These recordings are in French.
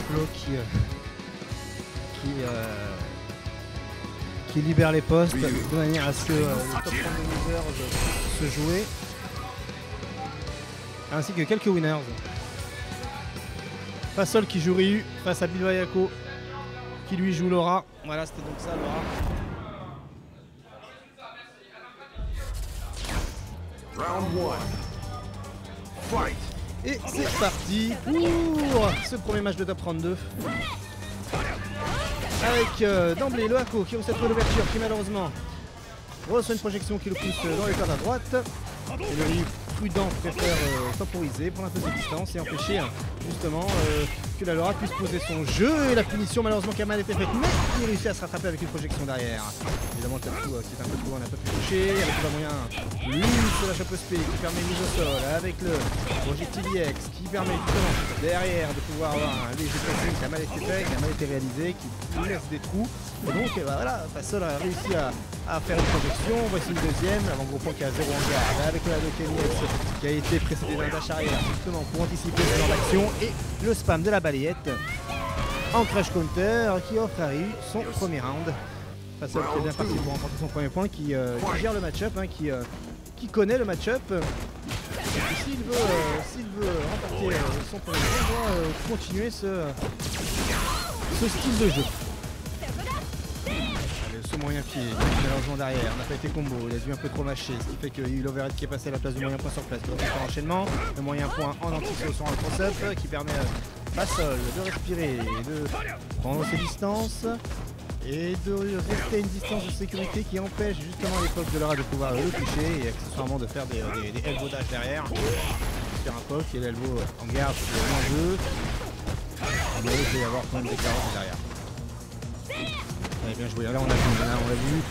Flo qui libère les postes de manière à ce que le top 30 de losers se jouer, ainsi que quelques winners. Fasol qui joue Ryu face à Bilbayako qui lui joue Laura. Voilà, c'était donc ça, Laura. Round 1. Fight. Et c'est parti pour ce premier match de top 32. Avec d'emblée le Hako qui reçoit l'ouverture, qui malheureusement reçoit une projection qui le pousse dans les cordes à droite. Et le Ryu prudent préfère temporiser, prendre un peu de distance et empêcher justement que la Laura puisse poser son jeu. Et la punition malheureusement qui a mal été faite, mais il réussit à se rattraper avec une projection derrière. Évidemment le Tatsu qui est un peu trop loin, n'a pas pu toucher. Avec le moyen, lui la chapeau spé qui permet une mise au sol avec le projectile IX qui permet justement derrière de pouvoir avoir un léger pressing qui a mal été fait, qui a mal été réalisé, qui laisse des trous. Et donc voilà, Fasol a réussi à faire une projection. Voici une deuxième, avant-gros point qui a 0 en garde avec le Hadoken IX qui a été précédé d'un dash arrière justement pour anticiper ce genre d'action, et le spam de la balayette en crash counter qui offre à Ryu son premier round. Fasol qui est bien parti pour remporter son premier point, qui gère le match-up, qui connaît le match-up. Et s'il veut remporter son premier point, il doit continuer ce style de jeu. Ce moyen pied, malheureusement derrière, n'a pas été combo, il a dû un peu trop mâcher, ce qui fait qu'il y a eu l'overhead qui est passé à la place du moyen point sur place. Donc un enchaînement, le moyen point en anti-saut sur un cross-up qui permet à Fasol de respirer, de prendre ses distances et de rester à une distance de sécurité qui empêche justement l'époque de Laura de pouvoir le toucher et accessoirement de faire des elbow dash derrière. Faire un poke et l'elbow en garde sur le jeu. Mais il va y avoir quand même des carottes derrière. Bien joué, là on l'a vu,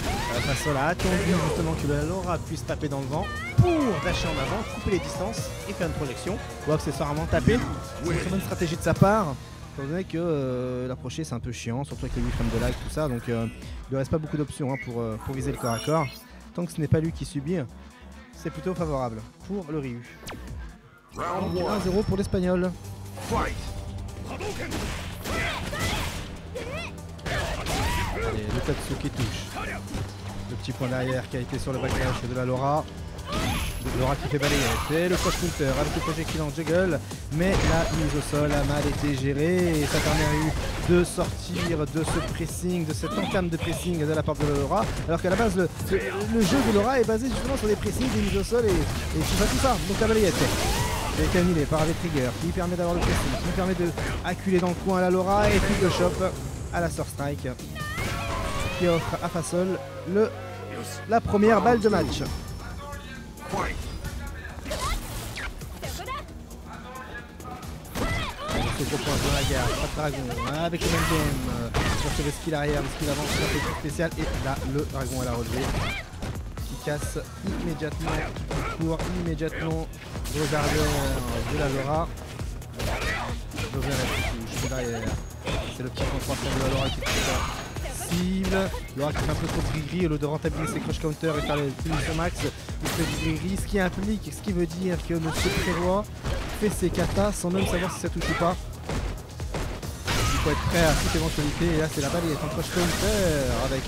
Fasol a attendu justement que la Laura puisse taper dans le vent pour dasher en avant, couper les distances et faire une projection, ou accessoirement taper. C'est une très bonne stratégie de sa part, étant donné que l'approcher c'est un peu chiant, surtout avec les 8 frames de lag, tout ça, donc il ne reste pas beaucoup d'options pour viser le corps à corps. Tant que ce n'est pas lui qui subit, c'est plutôt favorable pour le Ryu. 1-0 pour l'Espagnol. Allez, le Tatsu qui touche. Le petit point derrière qui a été sur le backlash de la Laura. Laura qui fait balayer. Et le cross counter avec le projectile en juggle. Mais la mise au sol a mal été gérée. Et ça permet à Ryu de sortir de ce pressing, de cette entame de pressing de la part de la Laura. Alors qu'à la base, le jeu de Laura est basé justement sur des pressings, des mises au sol et tout ça. Donc la balayette a été annulée par les triggers qui permet d'avoir le pressing, qui permet de acculer dans le coin à la Laura et puis le shop à la Surf Strike, qui offre à Fasol la première balle de match. Ce gros point de la garde, pas de dragon, avec le même game, sur le skill arrière, le skill avant, c'est un peu plus spécial, et là le dragon à la relevée, qui casse immédiatement, qui court immédiatement au jardin de la Laura. C'est le petit point 3 de la Laura qui touche cible. Laura qui fait un peu trop de gris au lieu de rentabiliser ses crush counter et faire les punitions max. Il fait du gris, ce qui implique, ce qui veut dire que Monsieur Prévoit fait ses katas sans même savoir si ça touche ou pas. Il faut être prêt à toute éventualité. Et là c'est la balle, il est en crush counter avec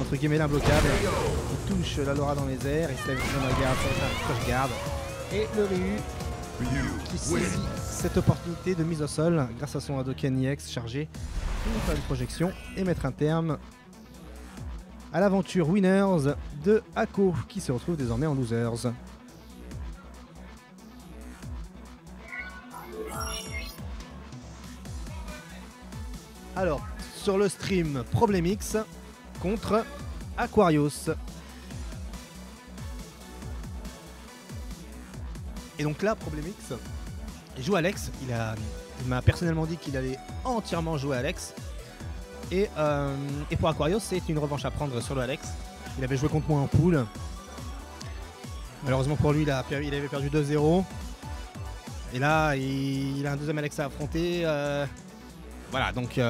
entre guillemets l'imbloquable. Il touche la Laura dans les airs, il se lève dans la garde, ça va faire un crush garde. Et le Ryu qui saisit cette opportunité de mise au sol grâce à son Hadoken IX chargé pour faire une projection et mettre un terme à l'aventure Winners de Hako qui se retrouve désormais en Losers. Alors, sur le stream Problemix contre Aquarius. Et donc là, Problemix, il joue Alex. Il m'a personnellement dit qu'il allait entièrement jouer Alex. Et pour Aquarius, c'est une revanche à prendre sur le Alex. Il avait joué contre moi en pool. Malheureusement pour lui, il avait perdu 2-0. Et là, il a un deuxième Alex à affronter. Voilà, donc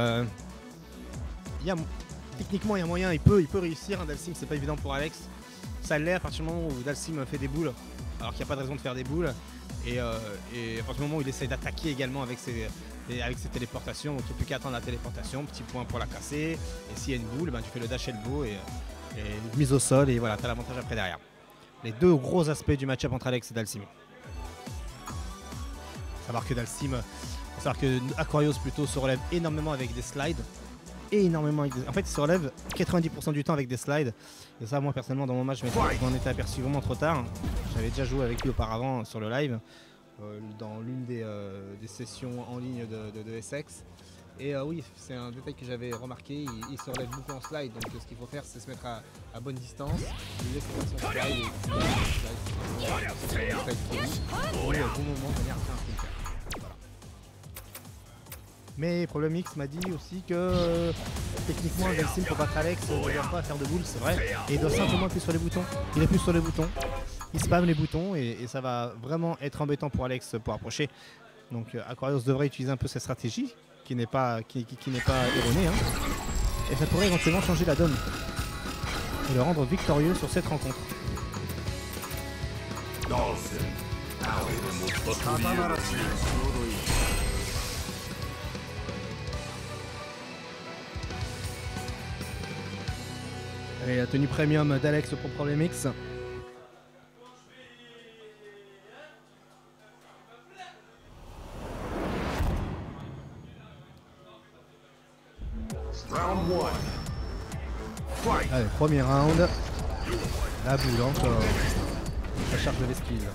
techniquement, il y a moyen, il peut réussir. Dalsim, c'est pas évident pour Alex. Ça l'est à partir du moment où Dalsim fait des boules, alors qu'il n'y a pas de raison de faire des boules. Et à partir du moment où il essaye d'attaquer également avec ses Et avec ses téléportations, donc il n'y a plus qu'à attendre la téléportation, petit point pour la casser. Et s'il y a une boule, ben, tu fais le dash elbow et mise au sol et voilà, tu as l'avantage après derrière. Les deux gros aspects du match-up entre Alex et Dhalsim. Savoir que Dhalsim, savoir que Aquarius plutôt se relève énormément avec des slides. En fait, il se relève 90% du temps avec des slides. Et ça, moi personnellement, dans mon match, je m'en étais aperçu vraiment trop tard. J'avais déjà joué avec lui auparavant sur le live, dans l'une des sessions en ligne de SX. Et oui, c'est un détail que j'avais remarqué. Il se relève beaucoup en slide. Donc ce qu'il faut faire, c'est se mettre à bonne distance. Il laisse faire son slide et au bon moment, de manière à faire un sprinter. Mais Problem X m'a dit aussi que techniquement Dhalsim pour battre Alex ne doit pas faire de boule, c'est vrai. Et il doit simplement appuyer sur les boutons. Il appuie sur les boutons, il spamme les boutons et ça va vraiment être embêtant pour Alex pour approcher. Donc Aquarius devrait utiliser un peu cette stratégie qui n'est pas erronée. Hein. Et ça pourrait éventuellement changer la donne et le rendre victorieux sur cette rencontre. Et la tenue premium d'Alex pour Problem X. Allez, premier round. La boule encore. La charge de l'esquive.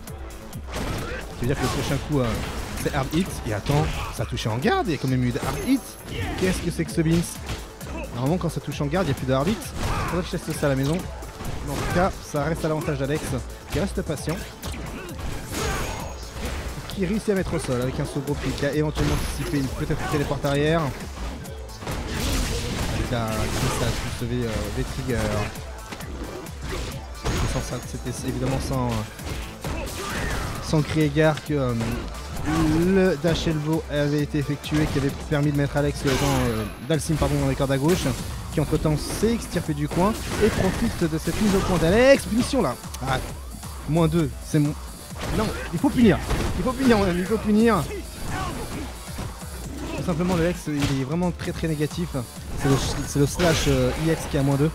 Ça veut dire que le prochain coup, c'est hard hit. Et attends, ça touche en garde, il y a quand même eu de hard hit. Qu'est-ce que c'est que ce Beans? Normalement, quand ça touche en garde, il n'y a plus de hard hit. Faudrait que je teste ça à la maison. Mais en tout cas, ça reste à l'avantage d'Alex, qui reste patient. Qui réussit à mettre au sol avec un saut gros qui a éventuellement anticipé peut-être une téléporte arrière. Ça a pu sauver V-Trigger. C'était évidemment sans crier gare que le dash elbow avait été effectué, qui avait permis de mettre Alex Dhalsim dans les cordes à gauche, qui entre temps s'est extirpé du coin et profite de cette mise au point d'Alex. Punition là. Ah, -2, c'est mon. Non, il faut punir. Il faut punir, mon ami, il faut punir. Tout simplement, le X, il est vraiment très négatif. C'est le slash IX qui est à -2.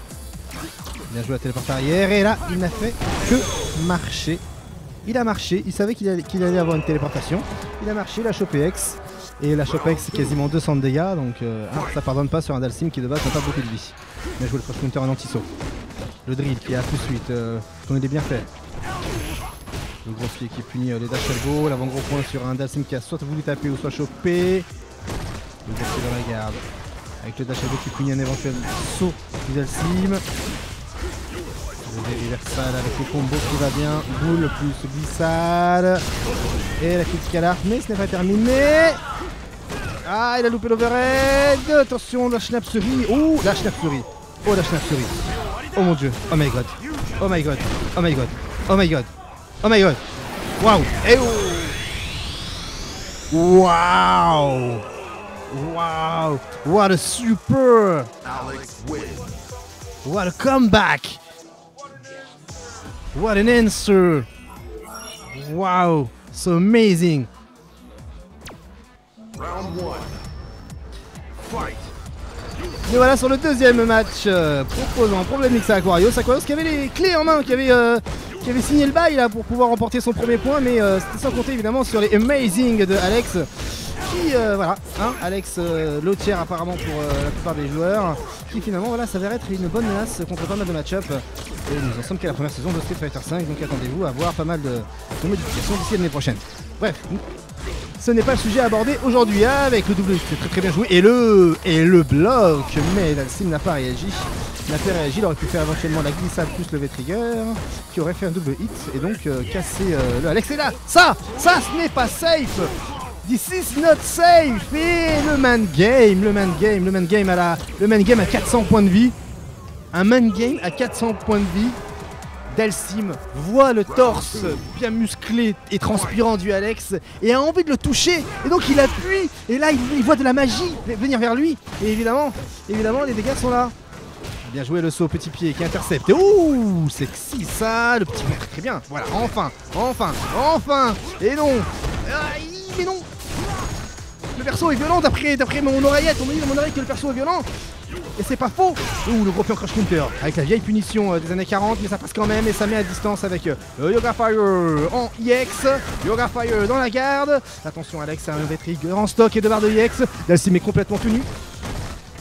Bien joué la téléporte arrière. Et là, il n'a fait que marcher. Il a marché. Il savait qu'il allait avoir une téléportation. Il a marché, il a chopé X. Et la chope X, c'est quasiment 200 de dégâts. Donc, ça pardonne pas sur un Dhalsim qui de base n'a pas beaucoup de vie. Bien joué le cross counter en anti-saut. Le drill qui est à +8. Qu'on est bien fait. Le gros pied qui punit les dash elbow. L'avant-gros point sur un Dhalsim qui a soit voulu taper ou soit chopé. Le gros pied dans la garde. Avec le dash elbow qui punit un éventuel saut du Dhalsim. Le reversal avec le combo qui va bien. Boule plus glissade. Et la critique art, mais ce n'est pas terminé. Ah, il a loupé l'overhead. Attention, la schnapserie. Oh, la schnapserie. Oh, la schnapserie. Oh mon dieu. Oh my god. Oh my god. Oh my god. Oh my god. Oh my god. Waouh. Et oh. Wow. Wow. What a super. What a comeback. What an answer. Wow. So amazing. Round 1. Fight. Et voilà sur le deuxième match proposant Problem X à Aquarius. Aquarius qui avait les clés en main, qui avait signé le bail là, pour pouvoir remporter son premier point, mais c'était sans compter évidemment sur les amazing de Alex. Qui, voilà, hein, Alex Lautier apparemment pour la plupart des joueurs, qui finalement voilà, s'avère être une bonne menace contre pas mal de match-up. Et nous en sommes qu'à la première saison de Street Fighter V, donc attendez-vous à voir pas mal de modifications d'ici l'année prochaine. Bref, ce n'est pas le sujet à aborder aujourd'hui avec le double c'est très bien joué et le bloc, mais Dhalsim n'a pas réagi. Il aurait pu faire éventuellement la glissade plus le V-Trigger qui aurait fait un double hit et donc casser le Alex. Et là, ça ce n'est pas safe. This is not safe. Et le man game à 400 points de vie. Un man game à 400 points de vie. Dhalsim voit le torse bien musclé et transpirant du Alex et a envie de le toucher. Et donc il appuie. Et là il voit de la magie venir vers lui. Et évidemment les dégâts sont là. Bien joué le saut au petit pied qui intercepte. Ouh, sexy ça. Le petit pied très bien. Voilà, enfin. Et non. Mais non. Le perso est violent d'après mon oreillette. On m'a dit dans mon oreille que le perso est violent. Et c'est pas faux. Ouh, le gros pion crush counter. Avec la vieille punition des années 40, mais ça passe quand même et ça met à distance avec Yoga Fire en EX. Yoga Fire dans la garde. Attention, Alex a un Vetrig en stock et 2 barres de EX. Dalsim est complètement tout nu.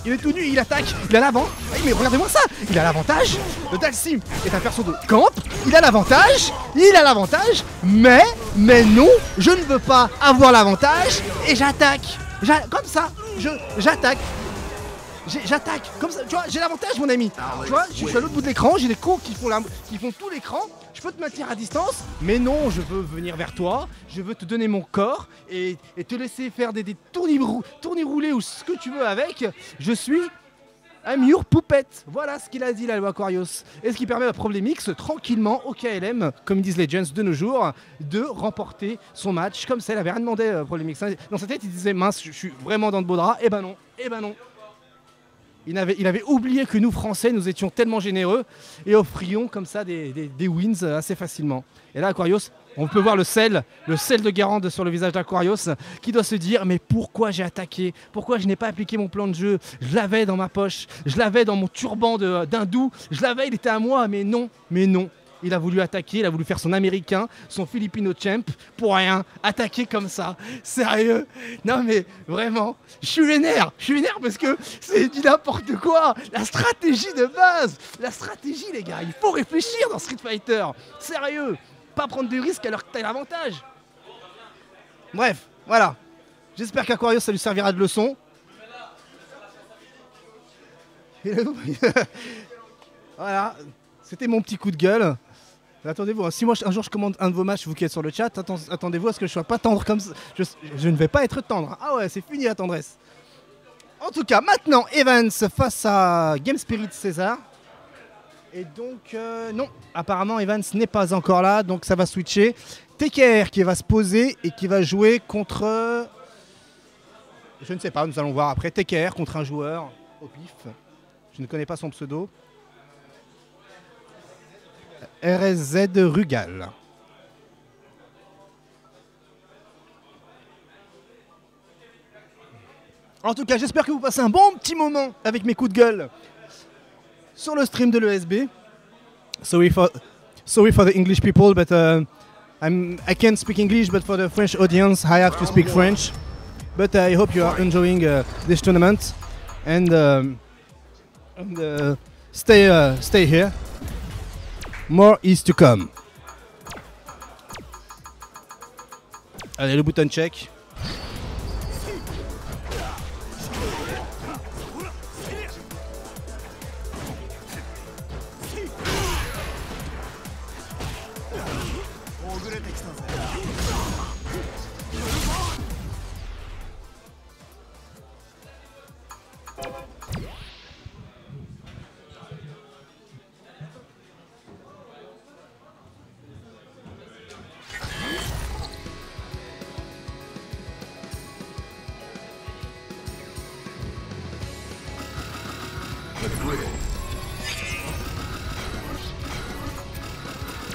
Il est tout nu, il attaque, il a l'avant. Oui, mais regardez-moi ça, il a l'avantage. Le Dalsim est un perso de camp, il a l'avantage, mais non, je ne veux pas avoir l'avantage et j'attaque. Comme ça, j'attaque. J'attaque, comme ça, tu vois, j'ai l'avantage mon ami. Tu vois, je suis à l'autre bout de l'écran, j'ai des cons qui font tout l'écran. Je peux te maintenir à distance, mais non, je veux venir vers toi, je veux te donner mon corps et te laisser faire des tournis roulés ou ce que tu veux avec. Je suis un mur poupette. Voilà ce qu'il a dit la loi Aquarius. Et ce qui permet à Problemix, tranquillement, au KLM, comme disent Legends de nos jours, de remporter son match. Comme ça, il avait rien demandé, Problemix. Dans sa tête, il disait mince, je suis vraiment dans de beaux draps. Eh ben non. Il avait oublié que nous, Français, nous étions tellement généreux et offrions comme ça des wins assez facilement. Et là, Aquarius, on peut voir le sel de Garand sur le visage d'Aquarius qui doit se dire mais pourquoi j'ai attaqué? Pourquoi je n'ai pas appliqué mon plan de jeu? Je l'avais dans ma poche, je l'avais dans mon turban d'hindou, je l'avais, il était à moi, mais non. Il a voulu attaquer, il a voulu faire son américain, son Filipino champ, pour rien, attaquer comme ça. Sérieux? Non mais vraiment, je suis vénère parce que c'est du n'importe quoi. La stratégie de base, les gars, il faut réfléchir dans Street Fighter. Sérieux, pas prendre de risques alors que t'as l'avantage. Bref, voilà. J'espère qu'Aquarius ça lui servira de leçon. Voilà, c'était mon petit coup de gueule. Attendez-vous, si moi un jour je commande un de vos matchs, vous qui êtes sur le chat, attendez-vous à ce que je sois pas tendre comme ça. Je ne vais pas être tendre. Ah ouais, c'est fini la tendresse. En tout cas, maintenant, Evans face à Game Spirit César. Et donc, non, apparemment Evans n'est pas encore là, donc ça va switcher. TKR qui va se poser et qui va jouer contre... Je ne sais pas, nous allons voir après. TKR contre un joueur au pif. Je ne connais pas son pseudo. RSZ Rugal. En tout cas, j'espère que vous passez un bon petit moment avec mes coups de gueule sur le stream de l'ESB. Sorry for the English people, but I can't speak English, but for the French audience, I have to speak French. But I hope you are enjoying this tournament and stay here. More is to come. Allez, le button check.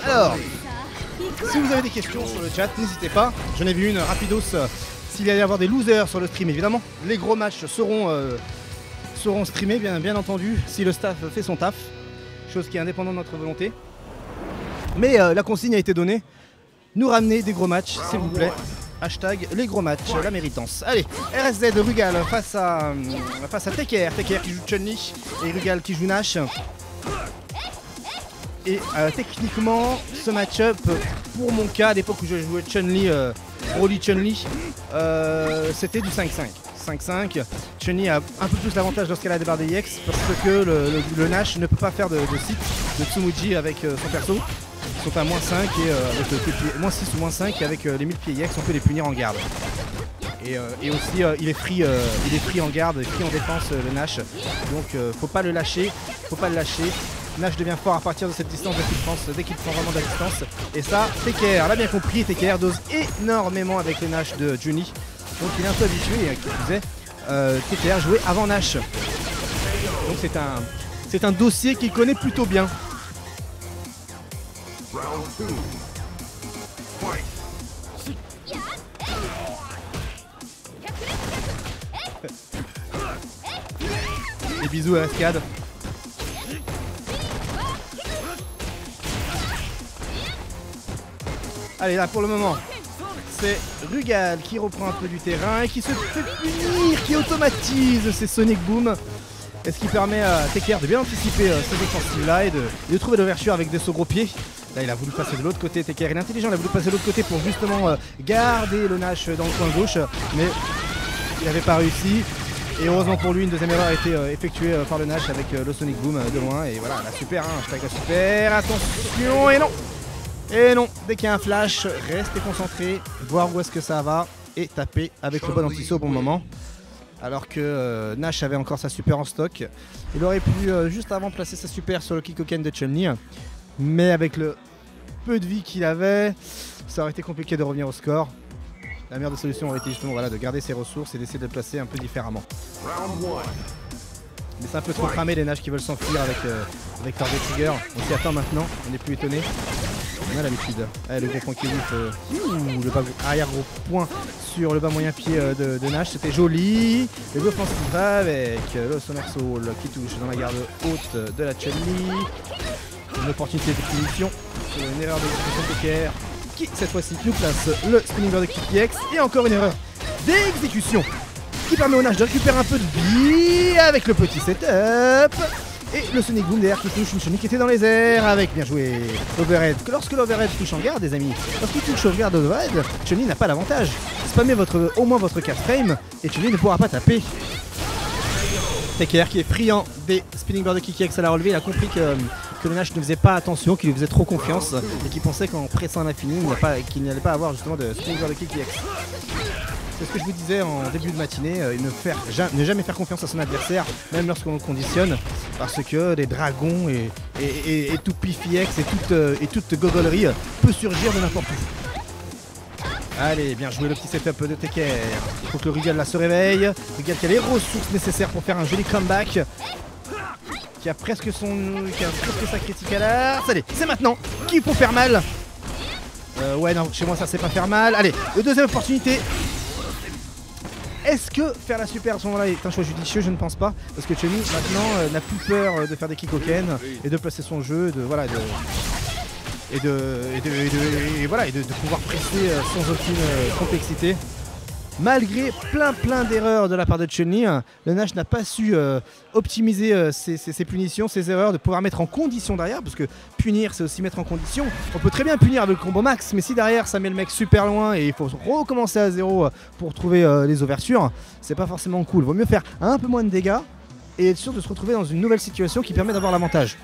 Alors, si vous avez des questions sur le chat, n'hésitez pas. J'en ai vu une rapidos s'il allait y avoir des losers sur le stream, évidemment. Les gros matchs seront streamés, bien entendu, si le staff fait son taf. Chose qui est indépendante de notre volonté. Mais la consigne a été donnée. Nous ramener des gros matchs, s'il vous plaît. Hashtag les gros matchs, la méritance. Allez, RSZ Rugal face à TKR. TKR qui joue Chun-Li et Rugal qui joue Nash. Et techniquement, ce match-up, pour mon cas, à l'époque où je jouais Chun-Li, Broly Chun-Li, c'était du 5-5. 5-5. Chun-Li a un peu plus l'avantage lorsqu'elle a des barres d'EX parce que le Nash ne peut pas faire de site de Tsumuji avec son perso. Ils sont à -5 et avec le -6 ou -5 avec les 1000 pieds EX, on peut les punir en garde. Et aussi il est free en garde, free en défense le Nash. Donc faut pas le lâcher. Nash devient fort à partir de cette distance dès qu'il prend vraiment de la distance. Et ça, TKR l'a bien compris, TKR dose énormément avec le Nash de Juni. Donc il est un peu habitué et qui disait TKR jouait avant Nash. Donc c'est un dossier qu'il connaît plutôt bien. Round 2. Fight. Des bisous à Ascad. Allez, là pour le moment, c'est Rugal qui reprend un peu du terrain et qui se fait punir, qui automatise ses Sonic Boom. Et ce qui permet à Teker de bien anticiper ces offensives-là et de trouver l'ouverture avec des sauts gros pieds. Là, il a voulu passer de l'autre côté. Teker, il est intelligent, il a voulu passer de l'autre côté pour justement garder le Nash dans le coin gauche. Mais il n'avait pas réussi. Et heureusement pour lui, une deuxième erreur a été effectuée par le Nash avec le Sonic Boom de loin. Et voilà, la super, hein, hashtag la super. Attention, et non! Et non, dès qu'il y a un flash, restez concentré, voir où est-ce que ça va et taper avec le bon anti-saut au bon moment. Alors que Nash avait encore sa super en stock. Il aurait pu juste avant placer sa super sur le Kikoken de Chun-Li. Mais avec le peu de vie qu'il avait, ça aurait été compliqué de revenir au score. La meilleure des solutions aurait été justement voilà, de garder ses ressources et d'essayer de le placer un peu différemment. Mais c'est un peu trop cramé les Nash qui veulent s'enfuir avec leur trigger. On s'y attend maintenant, on n'est plus étonné. On a l'habitude. Le gros point qui ouf. Le bas arrière gros point sur le bas moyen pied de Nash. C'était joli. Les deux offensives avec le Somersault qui touche dans la garde haute de la Chun-Li. Une opportunité de punition. Une erreur de Teker qui cette fois-ci nous place le spinning bird de Kiki X. Et encore une erreur d'exécution qui permet au Nash de récupérer un peu de vie avec le petit setup. Et le Sonic Boom derrière qui touche une Chun-Li qui était dans les airs avec, bien joué, l'overhead. Lorsque l'overhead touche en garde, les amis, lorsqu'il touche au garde overhead, Chun-Li n'a pas d'avantage. Spammez au moins votre 4 frames et Chun-Li ne pourra pas taper. Teker qui est friand des spinning bird de Kiki X à la relevée, il a compris que le Nash ne faisait pas attention, qu'il lui faisait trop confiance et qu'il pensait qu'en pressant à l'infini, qu'il n'allait pas avoir justement de spinning bird de Kiki X. C'est ce que je vous disais en début de matinée, ne jamais faire confiance à son adversaire, même lorsqu'on le conditionne, parce que les dragons et tout Pifi X et toute gogolerie peut surgir de n'importe où. Allez, bien joué le petit setup de Teker. Il faut que le Rugal là se réveille. Rugal qui a les ressources nécessaires pour faire un joli comeback. Qui a presque sa critique à l'art. Allez, c'est maintenant qu'il faut faire mal. Ouais, non, chez moi ça c'est pas faire mal. Allez, deuxième opportunité. Est-ce que faire la super à ce moment-là est un choix judicieux? Je ne pense pas. Parce que Chun-Li maintenant n'a plus peur de faire des Kikoken et de placer son jeu, de pouvoir presser sans aucune complexité. Malgré plein d'erreurs de la part de Chun-Li, le Nash n'a pas su optimiser ses punitions, ses erreurs, de pouvoir mettre en condition derrière, parce que punir c'est aussi mettre en condition. On peut très bien punir avec le combo max, mais si derrière ça met le mec super loin et il faut recommencer à zéro pour trouver les ouvertures, c'est pas forcément cool. Vaut mieux faire un peu moins de dégâts et être sûr de se retrouver dans une nouvelle situation qui permet d'avoir l'avantage.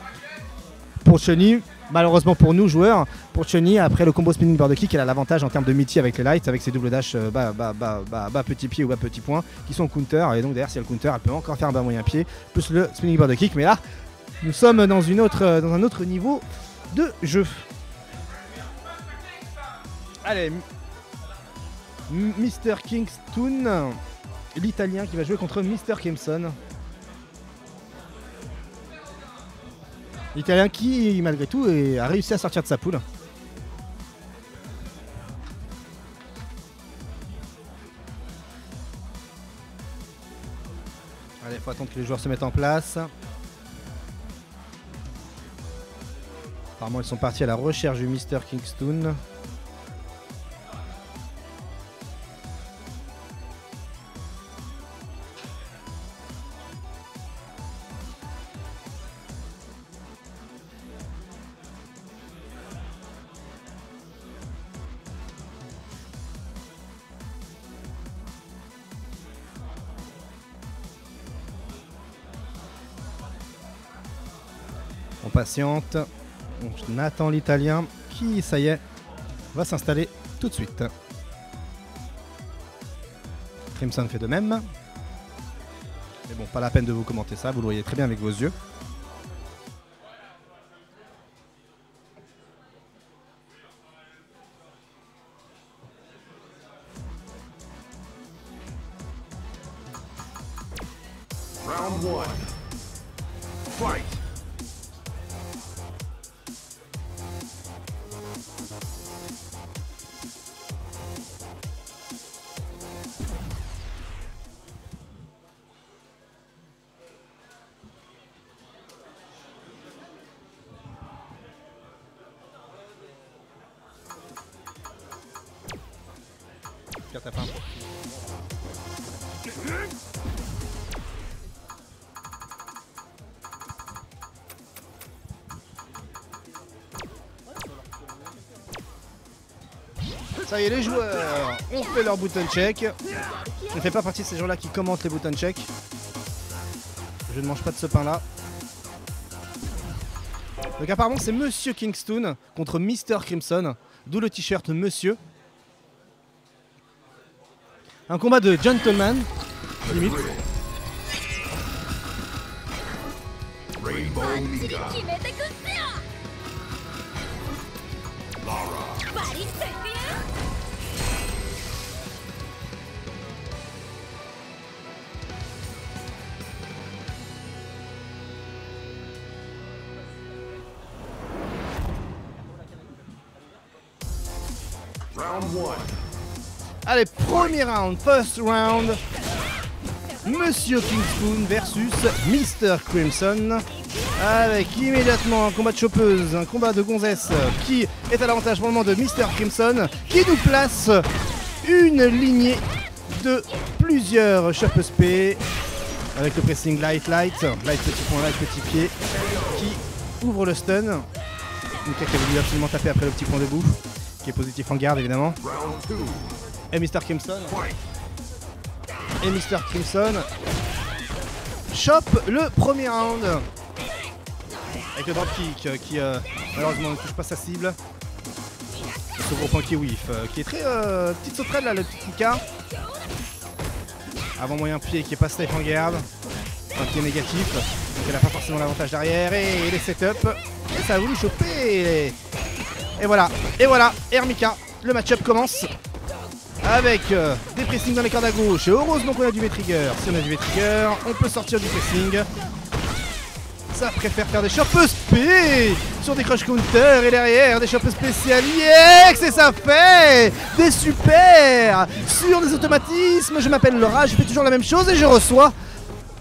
Pour Chun-Li, malheureusement pour nous joueurs, pour Chun-Li, après le combo spinning bird kick, elle a l'avantage en termes de meaty avec les lights, avec ses double dash bas petit pied ou bas petit point qui sont counter, et donc derrière si elle counter elle peut encore faire un bas moyen pied plus le spinning bird kick, mais là nous sommes dans un autre niveau de jeu. Allez, Mr. Kingston, l'italien qui va jouer contre Mr. Kimson. L'Italien qui, malgré tout, a réussi à sortir de sa poule. Allez, il faut attendre que les joueurs se mettent en place. Apparemment, ils sont partis à la recherche du Mr. Kingston. On patiente, on attend l'Italien qui, ça y est, va s'installer tout de suite. Crimson fait de même. Mais bon, pas la peine de vous commenter ça, vous le voyez très bien avec vos yeux. Round 1. Fight! Ermika, t'as pas un profil. Ça y est, les joueurs ont fait leur button check. Je ne fais pas partie de ces gens-là qui commentent les button check. Je ne mange pas de ce pain-là. Donc apparemment c'est Monsieur Kingston contre Mr. Crimson. D'où le t-shirt Monsieur. Un combat de gentleman, limite. Rainbow Mika. Lara. Round 1. Allez, premier round, first round. Monsieur Kingston versus Mr. Crimson. Avec immédiatement un combat de chopeuse, un combat de gonzesse qui est à l'avantage pour le moment de Mr. Crimson, qui nous place une lignée de plusieurs chopeuses P avec le pressing light petit point, light petit pied qui ouvre le stun. Mika qui avait dû absolument taper après le petit point debout, qui est positif en garde évidemment. Et Mr. Crimson chope le premier round avec le dropkick qui malheureusement ne touche pas sa cible. Ce gros point qui whiff, qui est très petite sauterelle là, le petit Mika. Avant moyen pied qui est pas safe en garde, un pied négatif, donc elle n'a pas forcément l'avantage derrière et les setups. Et ça a voulu choper. Et voilà, Ermika, le match-up commence. Avec des pressings dans les cordes à gauche. Et heureusement qu'on a du V-Trigger. Si on a du V-Trigger, on peut sortir du pressing. Ça préfère faire des chopeuses P sur des crush counters et derrière des chopeuses spéciales. Yes, et ça fait des super sur des automatismes. Je m'appelle Laura, je fais toujours la même chose et je reçois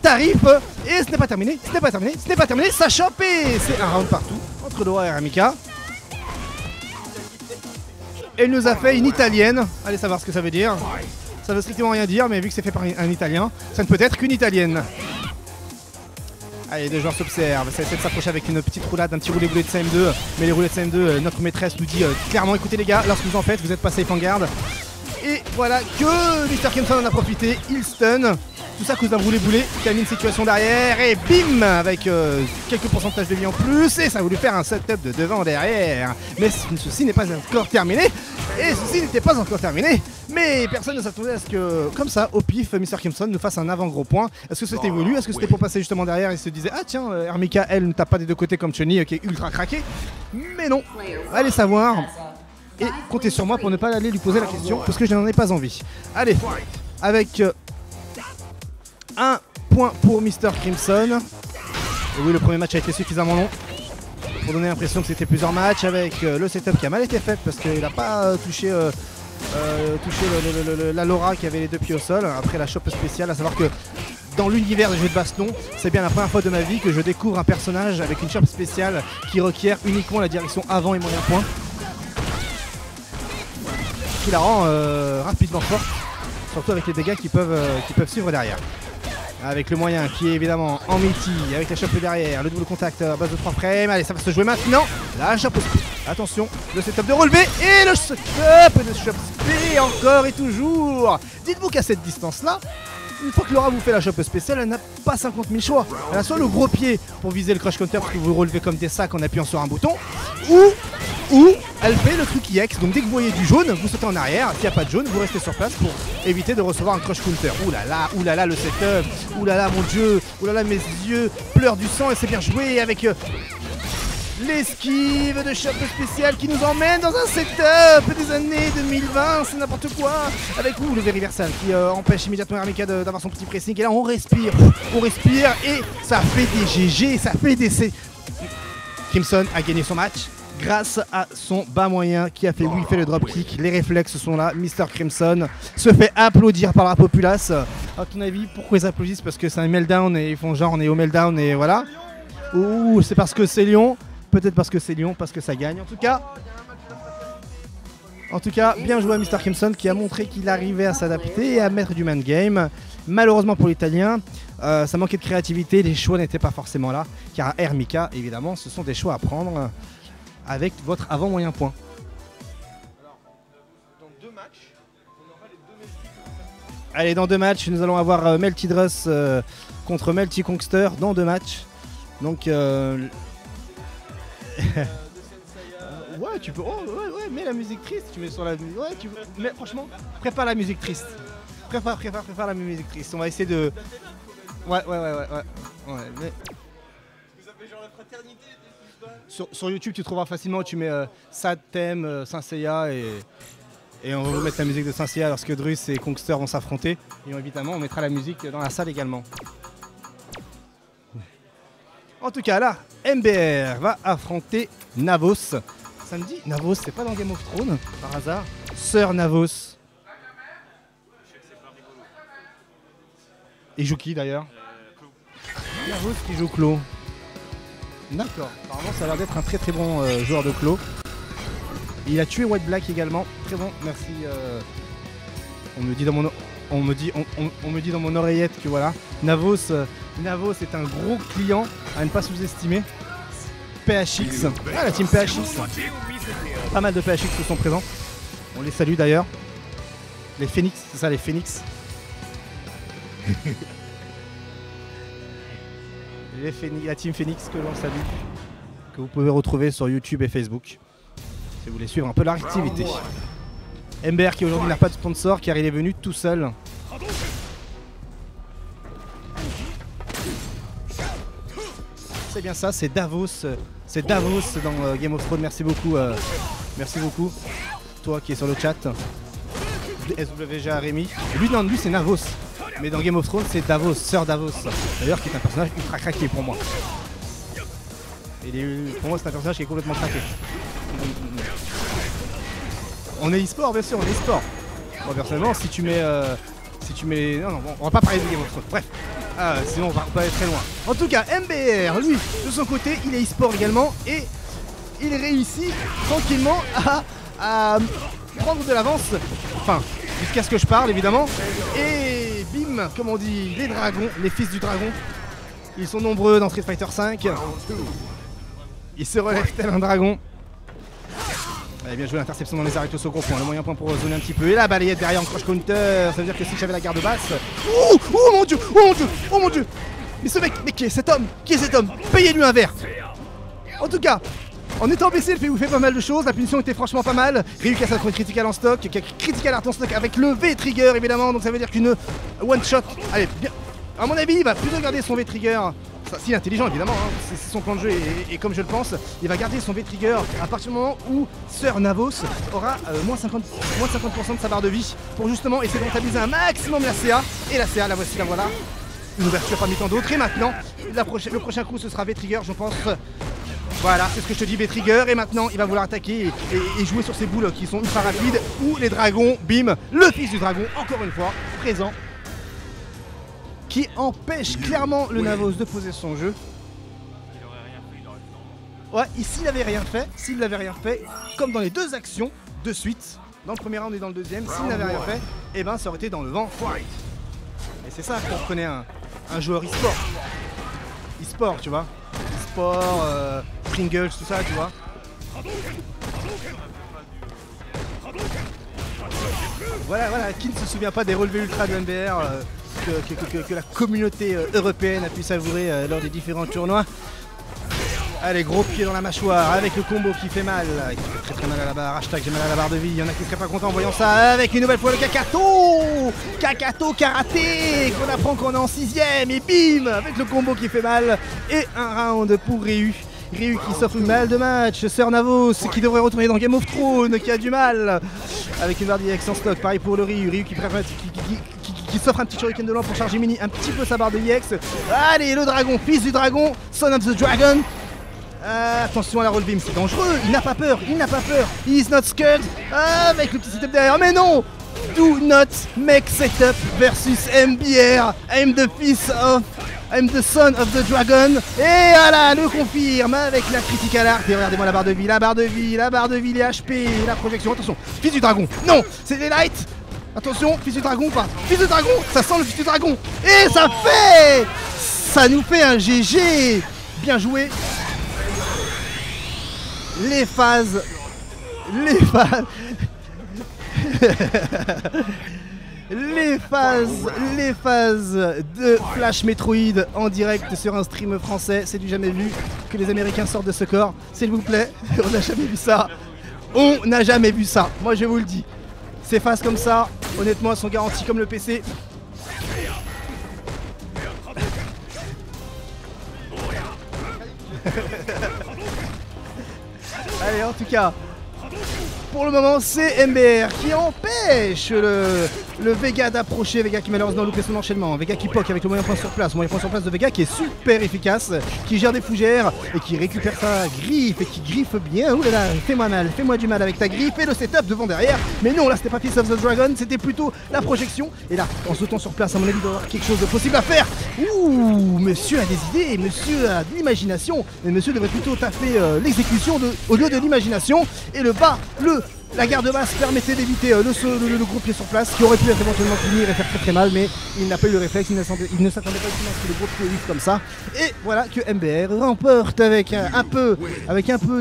tarif. Et ce n'est pas terminé, ça chope et c'est un round partout entre Laura et Ermika. Elle nous a fait une italienne. Allez savoir ce que ça veut dire. Ça veut strictement rien dire, mais vu que c'est fait par un italien, ça ne peut être qu'une italienne. Allez, les deux joueurs s'observent. Ça essaie de s'approcher avec une petite roulade, un petit roulé-boulé de CM2. Mais les roulets de CM2, notre maîtresse nous dit clairement, écoutez les gars, lorsque vous en faites, vous n'êtes pas safe en garde. Et voilà que Mr. Crimson en a profité, il stun. Tout ça à cause d'un roulé-boulé qui a mis une situation derrière et bim avec quelques pourcentages de vie en plus et ça a voulu faire un setup de devant derrière. Mais ceci n'est pas encore terminé et ceci n'était pas encore terminé. Mais personne ne s'attendait à ce que, comme ça, au pif, Mr. Crimson nous fasse un avant-gros point. Est-ce que c'était voulu? Est-ce que c'était pour passer justement derrière et se disait ah tiens, Ermika elle ne tape pas des deux côtés comme Chun-Li qui est ultra craqué? Mais non, allez savoir. Et comptez sur moi pour ne pas aller lui poser la question parce que je n'en ai pas envie. Allez, avec un point pour Mr. Crimson. Et oui, le premier match a été suffisamment long pour donner l'impression que c'était plusieurs matchs avec le setup qui a mal été fait parce qu'il n'a pas touché la Laura qui avait les deux pieds au sol après la chope spéciale. À savoir que dans l'univers des jeux de baston, c'est bien la première fois de ma vie que je découvre un personnage avec une chope spéciale qui requiert uniquement la direction avant et moyen point, qui la rend rapidement forte, surtout avec les dégâts qui peuvent suivre derrière. Avec le moyen qui est évidemment en multi, avec la chope derrière, le double contact à base de 3 frames. Allez, ça va se jouer maintenant. La chope spé. Attention, le setup de relevé et le setup de chope spé encore et toujours. Dites-vous qu'à cette distance-là, une fois que Laura vous fait la chope spéciale, elle n'a pas 50 000 choix. Elle a soit le gros pied pour viser le crush counter parce que vous relevez comme des sacs en appuyant sur un bouton, ou elle fait le truc IX, donc dès que vous voyez du jaune, vous sautez en arrière, s'il n'y a pas de jaune, vous restez sur place pour éviter de recevoir un crush counter. Ouh là là, le setup, ouh là là mon dieu, ouh là là mes yeux pleurent du sang et c'est bien joué avec l'esquive de chope spéciale qui nous emmène dans un setup des années 2020, c'est n'importe quoi. Avec le V-Reversal qui empêche immédiatement Ermika d'avoir son petit pressing et là on respire et ça fait des GG, ça fait des C. Crimson a gagné son match grâce à son bas moyen qui a fait whiffer le dropkick. Les réflexes sont là. Mr. Crimson se fait applaudir par la populace. À ton avis, pourquoi ils applaudissent? Parce que c'est un meltdown et ils font genre on est au meltdown et voilà. Ou c'est parce que c'est Lyon? Peut-être parce que c'est Lyon, parce que ça gagne. En tout cas, En tout cas, bien joué à Mr. Crimson qui a montré qu'il arrivait à s'adapter et à mettre du man game. Malheureusement pour l'Italien, ça manquait de créativité, les choix n'étaient pas forcément là. Car à Hermika, évidemment, ce sont des choix à prendre avec votre avant moyen point. Alors, dans 2 matchs, on aura les 2 Melty. Allez, dans 2 matchs, nous allons avoir Melty Druss contre Melty Kongster dans 2 matchs. Donc... ouais, tu peux. Oh, ouais, mets la musique triste. Tu mets sur la. Ouais, tu. Mais franchement, prépare la musique triste. Prépare la musique triste. On va essayer de. Ouais. Mais... Ça fait genre la fraternité. Sur YouTube, tu trouveras facilement. Tu mets Sad Theme, Saint Seiya et on va vous mettre la musique de Saint Seiya lorsque Druss et Kongster vont s'affronter. Et évidemment, on mettra la musique dans la salle également. En tout cas, là, MBR va affronter Navos. Ça me dit, Navos, c'est pas dans Game of Thrones, par hasard? Sœur Navos. Il joue qui d'ailleurs? Navos qui joue Clo. D'accord, apparemment ça a l'air d'être un très bon joueur de Clo. Il a tué White Black également, très bon, merci. On me dit dans mon oreillette que voilà, Navos est un gros client à ne pas sous-estimer. PHX, ah la team PHX, pas mal de PHX qui sont présents. On les salue d'ailleurs. Les Phoenix, c'est ça les Phoenix. Les Phoenix, la team Phoenix que l'on salue, que vous pouvez retrouver sur YouTube et Facebook si vous voulez suivre un peu leur activité. MBR qui aujourd'hui n'a pas de sponsor car il est venu tout seul. C'est bien ça, c'est Davos dans Game of Thrones. Merci beaucoup, toi qui es sur le chat. SWG Rémi. Lui c'est Navos, mais dans Game of Thrones c'est Davos, Sœur Davos. D'ailleurs qui est un personnage ultra craqué pour moi. Pour moi c'est un personnage qui est complètement craqué. On est e-sport, bien sûr, on est e-sport. Moi personnellement, si tu mets... Non, on va pas parler de Game of Thrones, bref. Sinon on va pas aller très loin. En tout cas, MBR, lui, de son côté, il est e-sport également. Et il réussit tranquillement à prendre de l'avance. Enfin, jusqu'à ce que je parle, évidemment. Et bim, comme on dit, les dragons, les fils du dragon. Ils sont nombreux dans Street Fighter V. Ils se relèvent tel un dragon. Allez, bien joué, l'interception dans les arrêts au second point, le moyen point pour zoner un petit peu. Et la balayette derrière en crush counter, ça veut dire que si j'avais la garde basse... Oh mon dieu, oh mon dieu. Mais ce mec, mais qui est cet homme? Payez-lui un verre. En tout cas, en étant baissé, il fait pas mal de choses, la punition était franchement pas mal. Ryu qui a sa critical en stock, qui a critical art en stock avec le V-Trigger évidemment, donc ça veut dire qu'une one-shot... Allez, bien... À mon avis, il va plutôt garder son V-Trigger. Si intelligent évidemment, hein. C'est son plan de jeu et comme je le pense, il va garder son V-Trigger à partir du moment où Sœur Navos aura moins 50% de sa barre de vie pour justement essayer de rentabiliser un maximum la CA. Et la CA, la voici, la voilà. Une ouverture parmi tant d'autres. Et maintenant, le prochain coup ce sera V-Trigger, je pense. Voilà, c'est ce que je te dis, V-Trigger. Et maintenant, il va vouloir attaquer et jouer sur ces boules qui sont ultra rapides. Ou les dragons, bim, le fils du dragon, encore une fois, présent. Qui empêche clairement le Navos de poser son jeu. Ouais, s'il n'avait rien fait, comme dans les deux actions de suite, dans le premier round et dans le deuxième, s'il n'avait rien fait, et ben ça aurait été dans le vent. Et c'est ça qu'on reconnaît un joueur e-sport. E-sport, tu vois. E-sport, Pringles, tout ça, tu vois. Voilà, qui ne se souvient pas des relevés ultra de MBR que la communauté européenne a pu savourer lors des différents tournois. Allez, gros pied dans la mâchoire avec le combo qui fait mal, qui fait très mal à la barre. Hashtag j'ai mal à la barre de vie. Il y en a qui seraient pas contents en voyant ça. Avec une nouvelle fois le Kakato karaté qu'on apprend qu'on est en 6ème. Et bim, avec le combo qui fait mal. Et un round pour Ryu qui s'offre une mal de match. Sœur Navos qui devrait retourner dans Game of Thrones, qui a du mal. Avec une barre d'IX en stock. Pareil pour le Ryu qui s'offre un petit shuriken de loin pour charger mini un petit peu sa barre de IX. Allez, le dragon, fils du dragon, son of the dragon. Attention à la roll beam, c'est dangereux, il n'a pas peur, he is not scared. Avec le petit setup derrière, mais non. Do not make setup versus MBR. I'm the fils of I'm the son of the dragon. Et voilà, le confirme avec la critical art. Et regardez-moi la barre de vie, la barre de vie, la barre de vie, les HP, la projection. Attention, fils du dragon. Non, c'est les lights. Attention, fils du dragon ou pas? Fils du dragon, ça sent le fils du dragon. Et ça fait... Ça nous fait un GG. Bien joué. Les phases... Les phases... les phases de Flash Metroid en direct sur un stream français, c'est du jamais vu que les Américains sortent de ce corps, s'il vous plaît. On n'a jamais vu ça. On n'a jamais vu ça, moi je vous le dis. Ces phases comme ça, honnêtement, elles sont garanties comme le PC. Allez, en tout cas, pour le moment, c'est MBR qui empêche le Vega d'approcher. Vega qui malheureusement loupé son enchaînement. Vega qui poke avec le moyen point sur place. Moyen point sur place de Vega qui est super efficace, qui gère des fougères et qui récupère sa griffe et qui griffe bien. Ouh là là, fais-moi mal, fais-moi du mal avec ta griffe et le setup devant derrière. Mais non, là c'était pas Fist of the Dragon, c'était plutôt la projection. Et là, en sautant sur place, à mon avis, il doit y avoir quelque chose de possible à faire. Ouh, monsieur a des idées, monsieur a de l'imagination. Et monsieur devrait plutôt taffer l'exécution au lieu de l'imagination. Et le bas, la garde basse permettait d'éviter le gros pied sur place qui aurait pu être éventuellement punir et faire très très mal, mais il n'a pas eu le réflexe, il ne s'attendait pas à ce que le gros pied arrive comme ça. Et voilà que MBR remporte avec un peu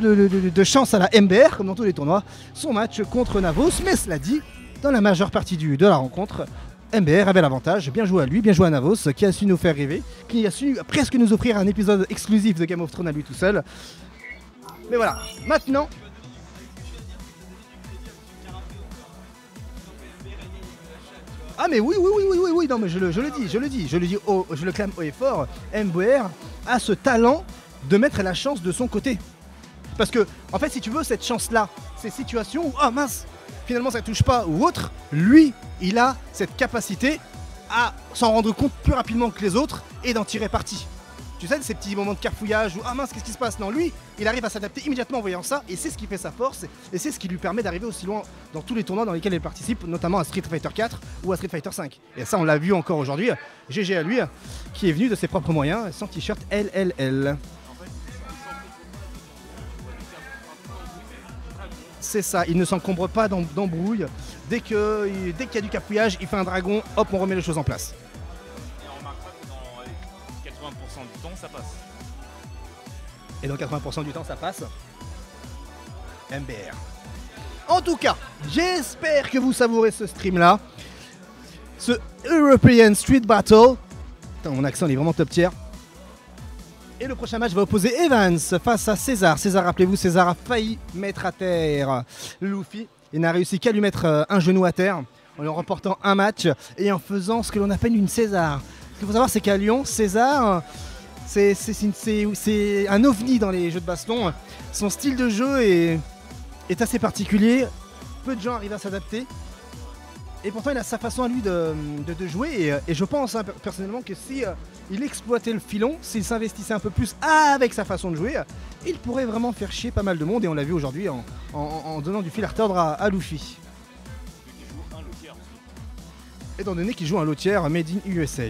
de chance à la MBR, comme dans tous les tournois, son match contre Navos. Mais cela dit, dans la majeure partie de la rencontre, MBR avait l'avantage. Bien joué à lui, bien joué à Navos, qui a su nous faire rêver, qui a su presque nous offrir un épisode exclusif de Game of Thrones à lui tout seul. Mais voilà, maintenant... Ah mais oui, non mais je le dis, je le clame haut et fort, MBR a ce talent de mettre la chance de son côté. Parce que, en fait, si tu veux, cette chance-là, ces situations où, ah mince, finalement ça touche pas ou autre, lui, il a cette capacité à s'en rendre compte plus rapidement que les autres et d'en tirer parti. Tu sais, ces petits moments de carfouillage où, ah mince, qu'est-ce qui se passe? Non, lui, il arrive à s'adapter immédiatement en voyant ça, et c'est ce qui fait sa force, et c'est ce qui lui permet d'arriver aussi loin dans tous les tournois dans lesquels il participe, notamment à Street Fighter 4 ou à Street Fighter 5. Et ça, on l'a vu encore aujourd'hui, GG à lui, qui est venu de ses propres moyens, sans t-shirt LLL. C'est ça, il ne s'encombre pas d'embrouille. Dès qu'il y a du capouillage, il fait un dragon, hop, on remet les choses en place. Du temps ça passe. Et dans 80% du temps ça passe. MBR. En tout cas, j'espère que vous savourez ce stream là. Ce European Street Battle. Putain, mon accent il est vraiment top tier. Et le prochain match va opposer Evans face à César. César, rappelez-vous, César a failli mettre à terre Luffy. Il n'a réussi qu'à lui mettre un genou à terre en lui remportant un match et en faisant ce que l'on appelle une César. Ce qu'il faut savoir, c'est qu'à Lyon, César, c'est un ovni dans les jeux de baston. Son style de jeu est assez particulier. Peu de gens arrivent à s'adapter. Et pourtant, il a sa façon à lui de jouer. Et je pense personnellement que si il exploitait le filon, s'il s'investissait un peu plus avec sa façon de jouer, il pourrait vraiment faire chier pas mal de monde. Et on l'a vu aujourd'hui en donnant du fil à retordre à Luffy. Étant donné qu'il joue un lotière made in USA.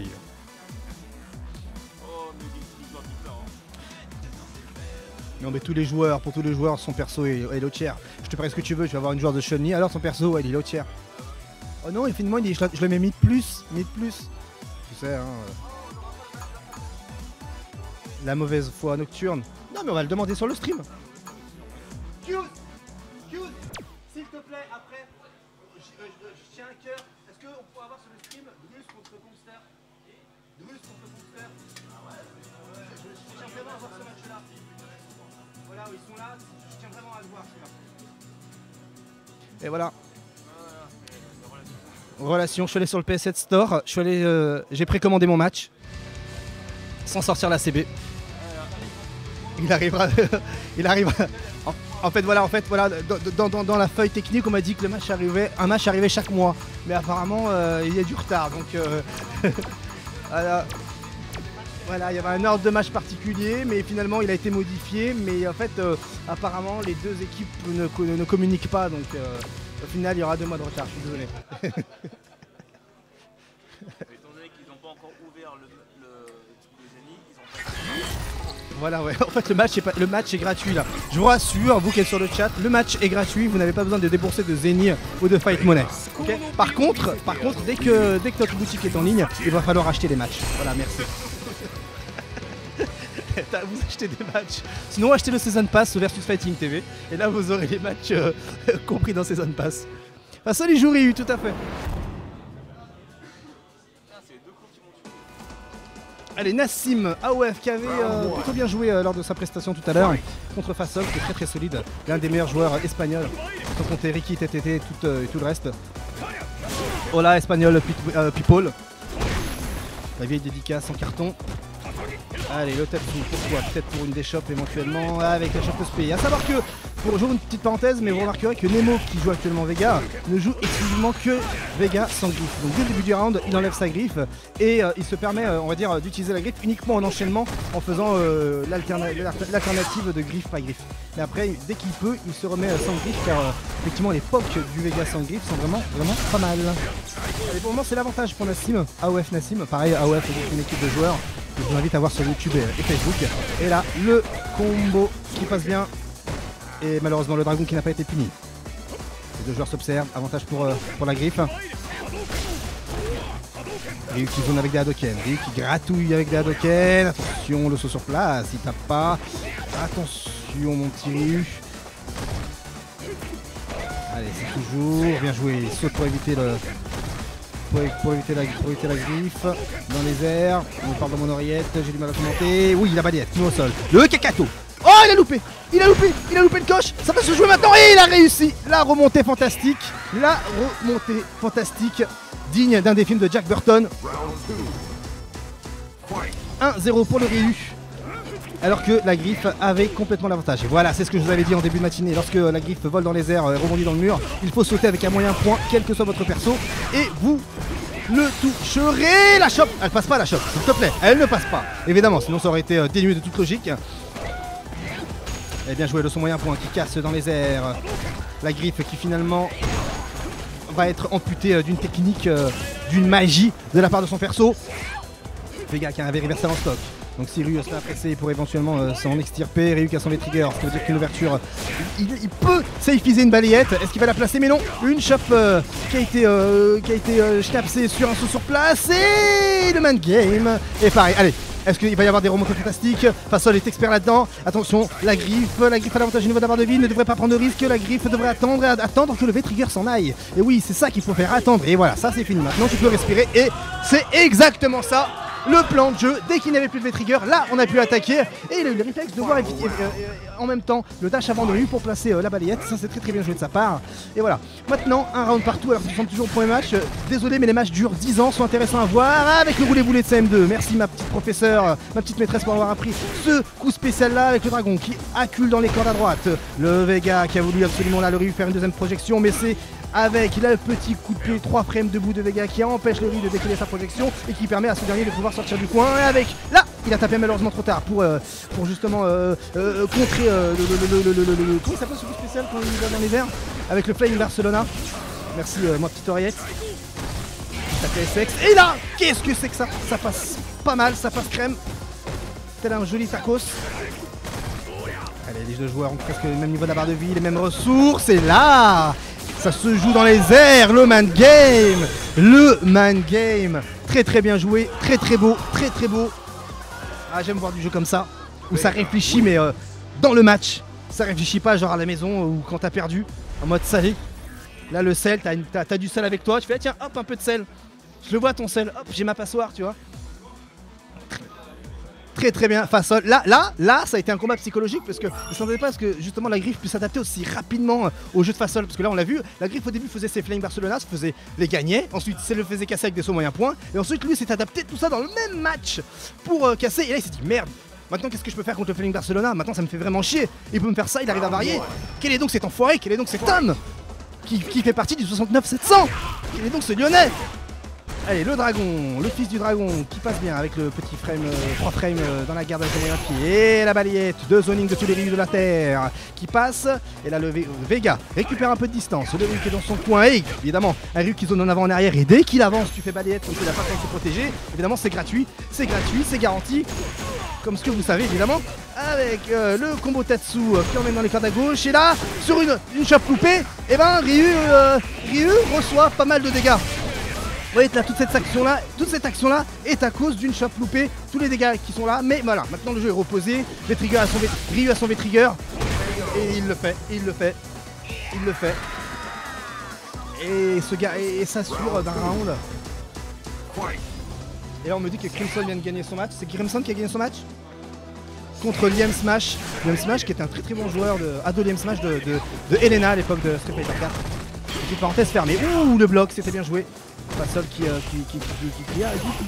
Non mais tous les joueurs, pour tous les joueurs, son perso est low tier. Je te parie ce que tu veux, tu vas avoir une joueur de Chun-Li, alors son perso, ouais, il est low tier. Oh non, et finalement, je le mets mid plus. Tu sais, hein. La mauvaise foi nocturne. Non mais on va le demander sur le stream. Cute, s'il te plaît, après, je tiens à cœur. Est-ce qu'on pourrait avoir sur le stream Drus contre Monster? Drus contre Monster. Ah ouais, je tiens vraiment à voir ce match-là. Voilà, où ils sont là, je tiens vraiment à le voir celui-là. Et voilà. Relation, je suis allé sur le PS7 Store, j'ai précommandé mon match. Sans sortir la CB. Il arrivera. En fait voilà, dans la feuille technique, on m'a dit que un match arrivait chaque mois. Mais apparemment, il y a du retard, donc voilà, il y avait un ordre de match particulier, mais finalement il a été modifié. Mais en fait, apparemment, les deux équipes ne communiquent pas, donc au final, il y aura 2 mois de retard. Je suis désolé. Étant donné qu'ils n'ont pas encore ouvert les Voilà, ouais. En fait, le match est gratuit là. Je vous rassure, vous qui êtes sur le chat, le match est gratuit. Vous n'avez pas besoin de débourser de Zenny ou de Fight Money. Okay, par contre, dès que notre boutique est en ligne, il va falloir acheter les matchs. Voilà, merci. Vous achetez des matchs. Sinon, achetez le Season Pass versus Fighting TV. Et là, vous aurez les matchs compris dans Season Pass. Enfin, salut Jouri, tout à fait. Allez, Nassim AOF qui avait plutôt bien joué lors de sa prestation tout à l'heure contre Fasol, qui est très très solide, l'un des meilleurs joueurs espagnols, sans compter Ricky, TTT et tout le reste. Hola Espagnol people. La vieille dédicace en carton. Allez, le Tatsu, pourquoi? Peut-être pour une des shops éventuellement, avec la shop SP. A savoir que, pour jouer une petite parenthèse, mais vous remarquerez que Nemo, qui joue actuellement Vega, ne joue exclusivement que Vega sans griffe. Donc dès le début du round, il enlève sa griffe et il se permet, on va dire, d'utiliser la griffe uniquement en enchaînement, en faisant l'alternative de griffe par griffe. Mais après, dès qu'il peut, il se remet sans griffe, car effectivement les pokes du Vega sans griffe sont vraiment pas mal. Allez, pour le moment, c'est l'avantage pour Nassim, AOF Nassim. Pareil, AOF est une équipe de joueurs que je vous invite à voir sur YouTube et Facebook. Et là, le combo qui passe bien. Et malheureusement, le dragon qui n'a pas été puni. Les deux joueurs s'observent. Avantage pour la griffe. Ryu qui zone avec des Hadoken. Ryu qui gratouille avec des Hadoken. Attention, le saut sur place. Il tape pas. Attention, mon petit Ryu. Allez, c'est toujours bien joué. Il saute pour éviter le... Pour éviter la griffe dans les airs. On me parle dans mon oreillette, j'ai du mal à commenter. Oui, la balayette, nous au sol. Le Kakato. Oh, il a loupé. Il a loupé le coche. Ça va se jouer maintenant et il a réussi. La remontée fantastique. Digne d'un des films de Jack Burton. 1-0 pour le Ryu. Alors que la griffe avait complètement l'avantage. Et voilà, c'est ce que je vous avais dit en début de matinée. Lorsque la griffe vole dans les airs, rebondit dans le mur, il faut sauter avec un moyen point, quel que soit votre perso, et vous le toucherez. La chope, elle passe pas la chope, s'il te plaît, elle ne passe pas. Évidemment, sinon ça aurait été dénué de toute logique. Et bien joué de son moyen point qui casse dans les airs. La griffe qui finalement va être amputée d'une technique, d'une magie de la part de son perso. Vega qui a un reversal en stock. Donc si Ryu se fait presser pour éventuellement s'en extirper, Ryu qui a son V-Trigger, ce qui veut dire qu'une ouverture, il peut safiser une balayette. Est-ce qu'il va la placer? Mais non, une chope qui a été schnapsée sur un saut sur place et le man game est pareil. Allez, est-ce qu'il va y avoir des remontées fantastiques? Fasol est expert là-dedans. Attention, la griffe a l'avantage au niveau de la barre de vie, ne devrait pas prendre de risque. La griffe devrait attendre que le V-Trigger s'en aille. Et oui, c'est ça qu'il faut faire, attendre. Et voilà, ça c'est fini. Maintenant tu peux respirer et c'est exactement ça. Le plan de jeu, dès qu'il n'y avait plus de V-Trigger, là on a pu attaquer et le réflexe de voir en même temps le dash avant de lui pour placer la balayette, ça c'est très bien joué de sa part. Et voilà, maintenant un round partout alors que nous sommes toujours au premier match. Désolé mais les matchs durent 10 ans, sont intéressants à voir avec le roulet-boulet de CM2. Merci ma petite professeure, ma petite maîtresse pour avoir appris ce coup spécial là avec le dragon qui accule dans les cordes à droite. Le Vega qui a voulu absolument là le Ryu faire une deuxième projection mais c'est avec le petit coup de pied 3 frames debout de Vega qui empêche le Ryu de décoller sa projection et qui permet à ce dernier de pouvoir sortir du coin. Et avec là, il a tapé malheureusement trop tard pour justement contrer le comment il s'appelle ce coup spécial quand il va dans les airs avec le Flying Barcelona. Merci ma petite oreillette. Et là, qu'est-ce que c'est que ça? Ça passe pas mal, ça passe crème. Tel un joli tacos. Allez, les deux joueurs ont presque le même niveau de la barre de vie, les mêmes ressources. Et là, ça se joue dans les airs, le man game. Le man game. Très bien joué, très beau, très beau. Ah, j'aime voir du jeu comme ça, où ça réfléchit mais dans le match. Ça réfléchit pas genre à la maison ou quand t'as perdu, en mode salé. Là le sel, t'as du sel avec toi, tu fais ah, tiens hop un peu de sel. Je le vois ton sel, hop j'ai ma passoire tu vois. Très bien, Fasol. Là, ça a été un combat psychologique parce que je ne s'attendais pas à ce que justement la griffe puisse s'adapter aussi rapidement au jeu de Fasol. Parce que là, on l'a vu, la griffe au début faisait ses Flying Barcelona, faisait les gagner. Ensuite, ça le faisait casser avec des sauts moyens points. Et ensuite, lui s'est adapté tout ça dans le même match pour casser. Et là, il s'est dit merde. Maintenant, qu'est-ce que je peux faire contre le Flying Barcelona? Maintenant, ça me fait vraiment chier. Il peut me faire ça, il arrive à varier. Quel est donc cet enfoiré? Quel est donc cet homme qui fait partie du 69-700? Quel est donc ce Lyonnais? Allez, le dragon, le fils du dragon qui passe bien avec le petit frame, 3 frames dans la garde avec le moyen pied. Et la balayette de zoning de tous les Ryu de la Terre qui passe. Et là, le Vega récupère un peu de distance. Le Ryu qui est dans son coin. Et évidemment, un Ryu qui zone en avant en arrière. Et dès qu'il avance, tu fais balayette comme il n'a pas le temps de se protéger. Évidemment, c'est gratuit, c'est garanti. Comme ce que vous savez, évidemment. Avec le combo Tatsu qui emmène dans les cordes à gauche. Et là, sur une chope loupée, et ben Ryu reçoit pas mal de dégâts. Vous voyez là, toute cette action là est à cause d'une chope loupée, tous les dégâts qui sont là, mais voilà, maintenant le jeu est reposé, Ryu a son V-Trigger, et il le fait. Et ce gars, et s'assure d'un round. Et là on me dit que Crimson vient de gagner son match, c'est Crimson qui a gagné son match contre Liam Smash. Liam Smash qui est un très très bon joueur de Liam Smash de Elena à l'époque de Street Fighter 4. Petite parenthèse fermée, ouh le bloc, c'était bien joué. Fasol qui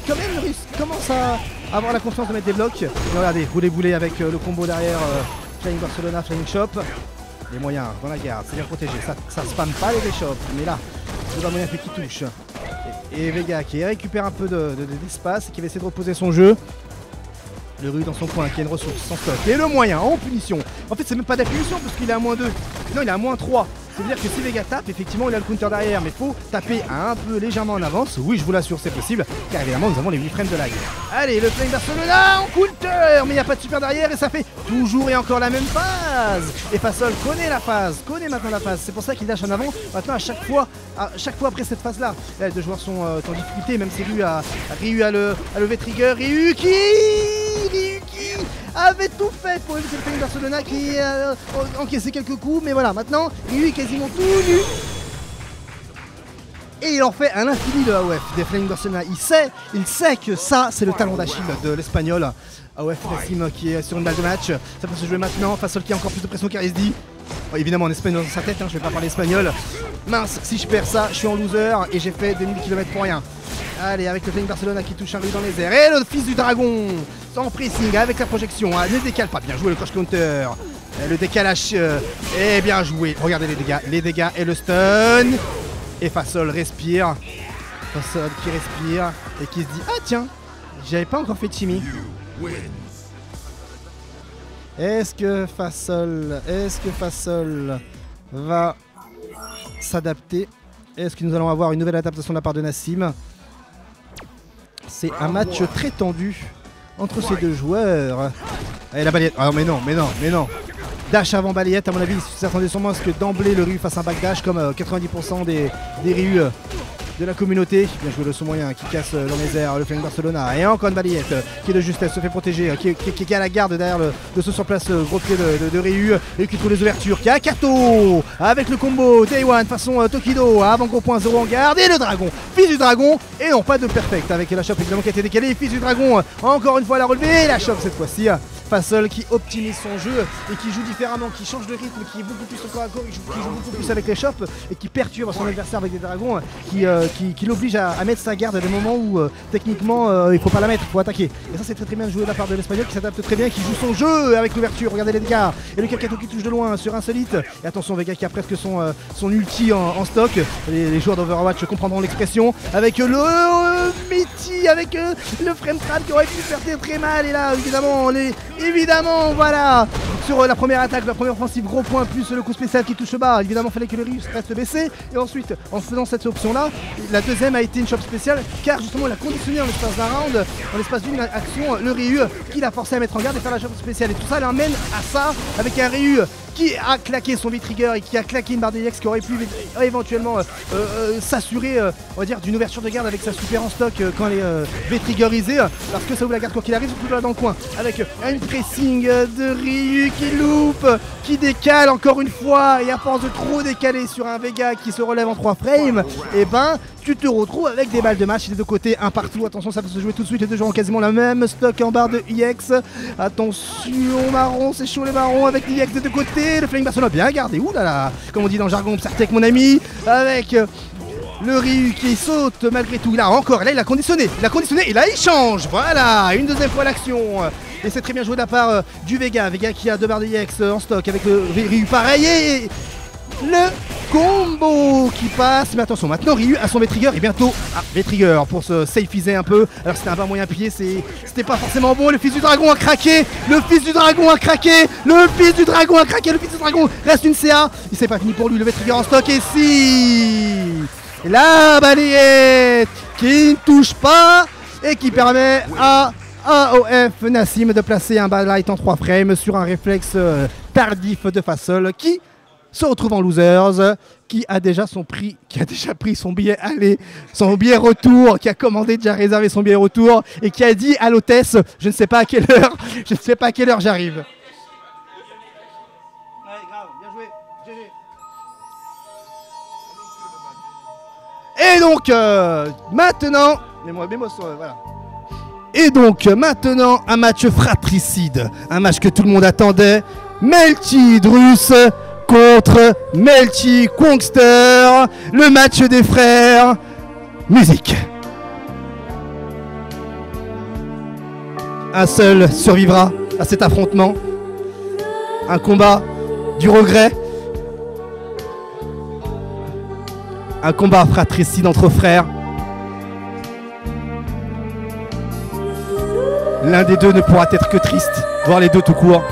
quand même commence à avoir la confiance de mettre des blocs. Et regardez, boulet avec le combo derrière Flying Barcelona, Flying Chop. Les moyens dans la garde, c'est bien protégé, ça spamme pas les shops, mais là, c'est un moyen qui touche. Et Vega qui récupère un peu d'espace et qui va essayer de reposer son jeu. Le Ryu dans son coin qui a une ressource sans stock. Et le moyen en punition. En fait, c'est même pas de la punition parce qu'il est à -2. Non, il est à -3. C'est-à-dire que si Vega tape, effectivement, il a le counter derrière. Mais il faut taper un peu légèrement en avance. Oui, je vous l'assure, c'est possible. Car évidemment, nous avons les 8 frames de lag. Allez, le Flying Barcelona en counter. Mais il n'y a pas de super derrière et ça fait toujours et encore la même phase. Et Fasol connaît la phase, connaît maintenant la phase. C'est pour ça qu'il lâche en avant. Maintenant, à chaque fois après cette phase-là, les deux joueurs sont en difficulté. Même si Ryu a le V-Trigger. Ryu qui avait tout fait pour éviter le Flying Barcelona qui a encaissé quelques coups, mais voilà, maintenant Ryu est quasiment tout nu et il en fait un infini de AOF des Flying Barcelona. Il sait que ça c'est le talon d'Achille de l'espagnol. AOF Nassim qui est sur une balle de match, ça peut se jouer maintenant. Fasol qui a encore plus de pression qu'Arisdi. Bon, évidemment en espagnol dans sa tête, je vais pas parler espagnol. Mince, si je perds ça, je suis en loser et j'ai fait 2000 km pour rien. Allez, avec le Flying Barcelona qui touche un Ryu dans les airs. Et le fils du dragon, sans pressing, avec la projection. Ne décale pas, bien joué le cross counter. Le décalage est bien joué. Regardez les dégâts et le stun. Et Fasol respire. Fasol qui respire et qui se dit ah tiens, j'avais pas encore fait Chimmy. Est-ce que Fasol va s'adapter? Est-ce que nous allons avoir une nouvelle adaptation de la part de Nassim? C'est un match très tendu entre ces deux joueurs. Allez, la balayette. Ah mais non. Dash avant balayette, à mon avis, ils s'attendaient sûrement à ce que d'emblée le Ryu fasse un backdash comme 90% des Ryu de la communauté. Bien joué le son moyen qui casse dans les airs le Flying Barcelona. Et encore une balayette qui est de justesse, se fait protéger, qui est à la garde derrière de ce sur place gros pied de Ryu. Et qui trouve les ouvertures, qui a Kato avec le combo Day One façon Tokido avant gros point 0 en garde. Et le dragon, fils du dragon. Et non, pas de perfect avec la chope évidemment qui a été décalée. Fils du dragon, encore une fois la relevée. Et la chope cette fois-ci. Fasol qui optimise son jeu et qui joue différemment, qui change de rythme, qui est beaucoup plus au corps à corps, qui joue beaucoup plus avec les chops et qui perturbe son adversaire avec des dragons, qui l'oblige à mettre sa garde à des moments où techniquement il faut pas la mettre, il faut attaquer. Et ça c'est très bien joué de la part de l'espagnol qui s'adapte très bien, qui joue son jeu avec l'ouverture, regardez les dégâts. Et le Kakato qui touche de loin sur Insolite. Et attention Vega qui a presque son ulti en stock. Les joueurs d'Overwatch comprendront l'expression. Avec le Métis, avec le frame trap qui aurait pu faire très mal. Et là évidemment voilà, sur la première attaque, la première offensive, gros point plus le coup spécial qui touche bas. Évidemment fallait que le Ryu reste baissé. Et ensuite en faisant cette option là, la deuxième a été une chope spéciale car justement il a conditionné en l'espace d'un round, en l'espace d'une action, le Ryu qui l'a forcé à mettre en garde et faire la chope spéciale. Et tout ça l'emmène à ça avec un Ryu qui a claqué son V-Trigger et qui a claqué une barre de EX qui aurait pu éventuellement s'assurer on va dire d'une ouverture de garde avec sa super en stock quand elle est V-Triggerisée, parce que ça ouvre la garde quoi qu'il arrive, surtout là dans le coin avec un pressing de Ryu qui loupe, qui décale encore une fois, et à force de trop décaler sur un Vega qui se relève en 3 frames, et ben tu te retrouves avec des balles de match des deux côtés, un partout. Attention, ça peut se jouer tout de suite, les deux joueurs ont quasiment la même stock en barre de EX. Attention marron, c'est chaud les marrons avec l'EX des deux côtés. Le Flying Barcelona bien gardé, oulala, comme on dit dans le jargon Psyrtech mon ami, avec le Ryu qui saute malgré tout. Là encore, là il a conditionné et là il change. Voilà, une deuxième fois l'action. Et c'est très bien joué de la part du Vega qui a 2 barres de EX en stock avec le Ryu pareil. Et le combo qui passe. Mais attention, maintenant Ryu a son V-Trigger et bientôt V-Trigger pour se safeiser un peu. Alors c'était un bas moyen pied, c'était pas forcément bon. Le fils du dragon a craqué. Le fils du dragon a craqué. Le fils du dragon a craqué. Le fils du dragon reste une CA. Il s'est pas fini pour lui. Le V-Trigger en stock et si la balayette qui ne touche pas et qui permet à AOF Nassim de placer un Bad-Light en 3 frames sur un réflexe tardif de Fasol qui se retrouve en losers, qui a déjà pris son billet aller, son billet retour, qui a commandé, déjà réservé son billet retour et qui a dit à l'hôtesse je ne sais pas à quelle heure j'arrive. Ouais, grave, bien joué, GG. Et donc maintenant, voilà. Et donc maintenant un match fratricide, un match que tout le monde attendait. Melty Drus contre Melty Kongster, le match des frères. Musique. Un seul survivra à cet affrontement. Un combat du regret. Un combat fratricide entre frères. L'un des deux ne pourra être que triste, voire les deux tout court.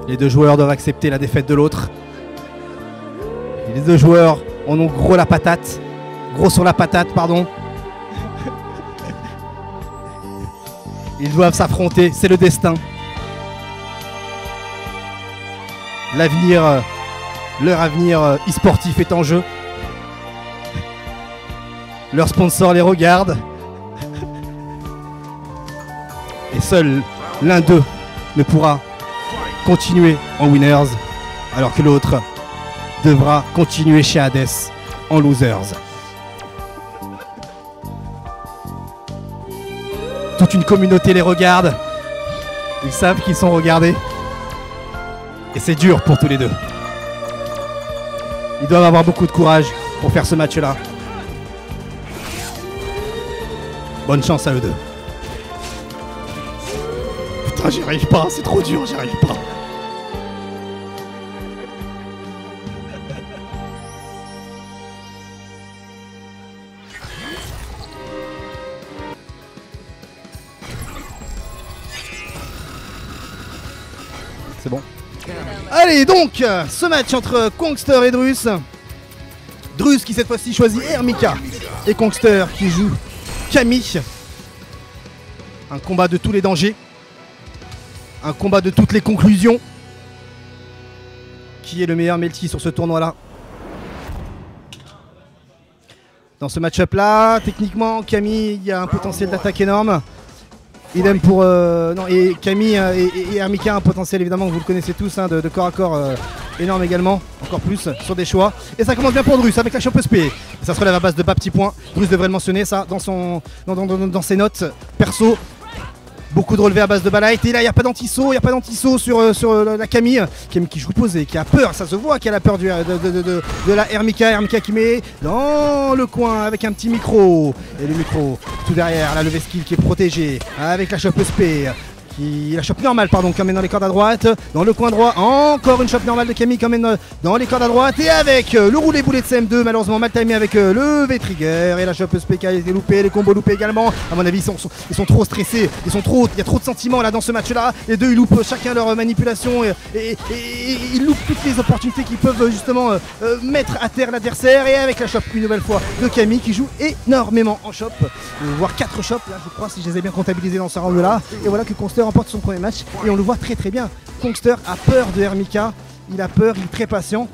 Les deux joueurs doivent accepter la défaite de l'autre. Les deux joueurs en ont gros la patate. Gros sur la patate, pardon. Ils doivent s'affronter, c'est le destin. L'avenir, leur avenir e-sportif est en jeu. Leur sponsor les regarde. Et seul l'un d'eux ne pourra continuer en winners, alors que l'autre devra continuer chez Hades en losers. Toute une communauté les regarde. Ils savent qu'ils sont regardés. Et c'est dur pour tous les deux. Ils doivent avoir beaucoup de courage pour faire ce match-là. Bonne chance à eux deux. Putain, j'y arrive pas, c'est trop dur, j'y arrive pas. C'est bon. Allez donc, ce match entre Kongster et Drus. Drus qui cette fois-ci choisit Hermika et Kongster qui joue Camille. Un combat de tous les dangers. Un combat de toutes les conclusions. Qui est le meilleur Melty sur ce tournoi-là? Dans ce match-up là, techniquement, Camille, il y a un potentiel d'attaque énorme. Idem pour et Camille et Hermika, un potentiel évidemment, vous le connaissez tous, hein, de corps à corps énorme également, encore plus sur des choix. Et ça commence bien pour Drus avec la chope SP. Ça se relève à base de bas petits points. Drus devrait le mentionner ça dans ses notes perso. Beaucoup de relevés à base de Bad-Light. Et là, il n'y a pas d'anti-saut, sur la Camille. Camille qui joue posé, qui a peur. Ça se voit qu'elle a peur de la Hermika. Hermika qui met dans le coin avec un petit micro. Et le micro tout derrière, la levée skill qui est protégée avec la chope SP. La chope normale, pardon, qui emmène dans les cordes à droite. Dans le coin droit, encore une chope normale de Camille qui emmène dans les cordes à droite. Et avec le roulé boulet de CM2, malheureusement mal timé avec le V-Trigger. Et la chope SP qui a été loupée, les combos loupés également. À mon avis, ils sont trop stressés. Il y a trop de sentiments là dans ce match-là. Les deux, ils loupent chacun leur manipulation. Et ils loupent toutes les opportunités qu'ils peuvent justement mettre à terre l'adversaire. Et avec la chope, une nouvelle fois, de Camille qui joue énormément en chope. Voire 4 chopes, là, je crois, si je les ai bien comptabilisés dans ce round-là. Et voilà que Kongster remporte son premier match et on le voit très très bien. Kongster a peur de Hermika, il a peur, il est très patient.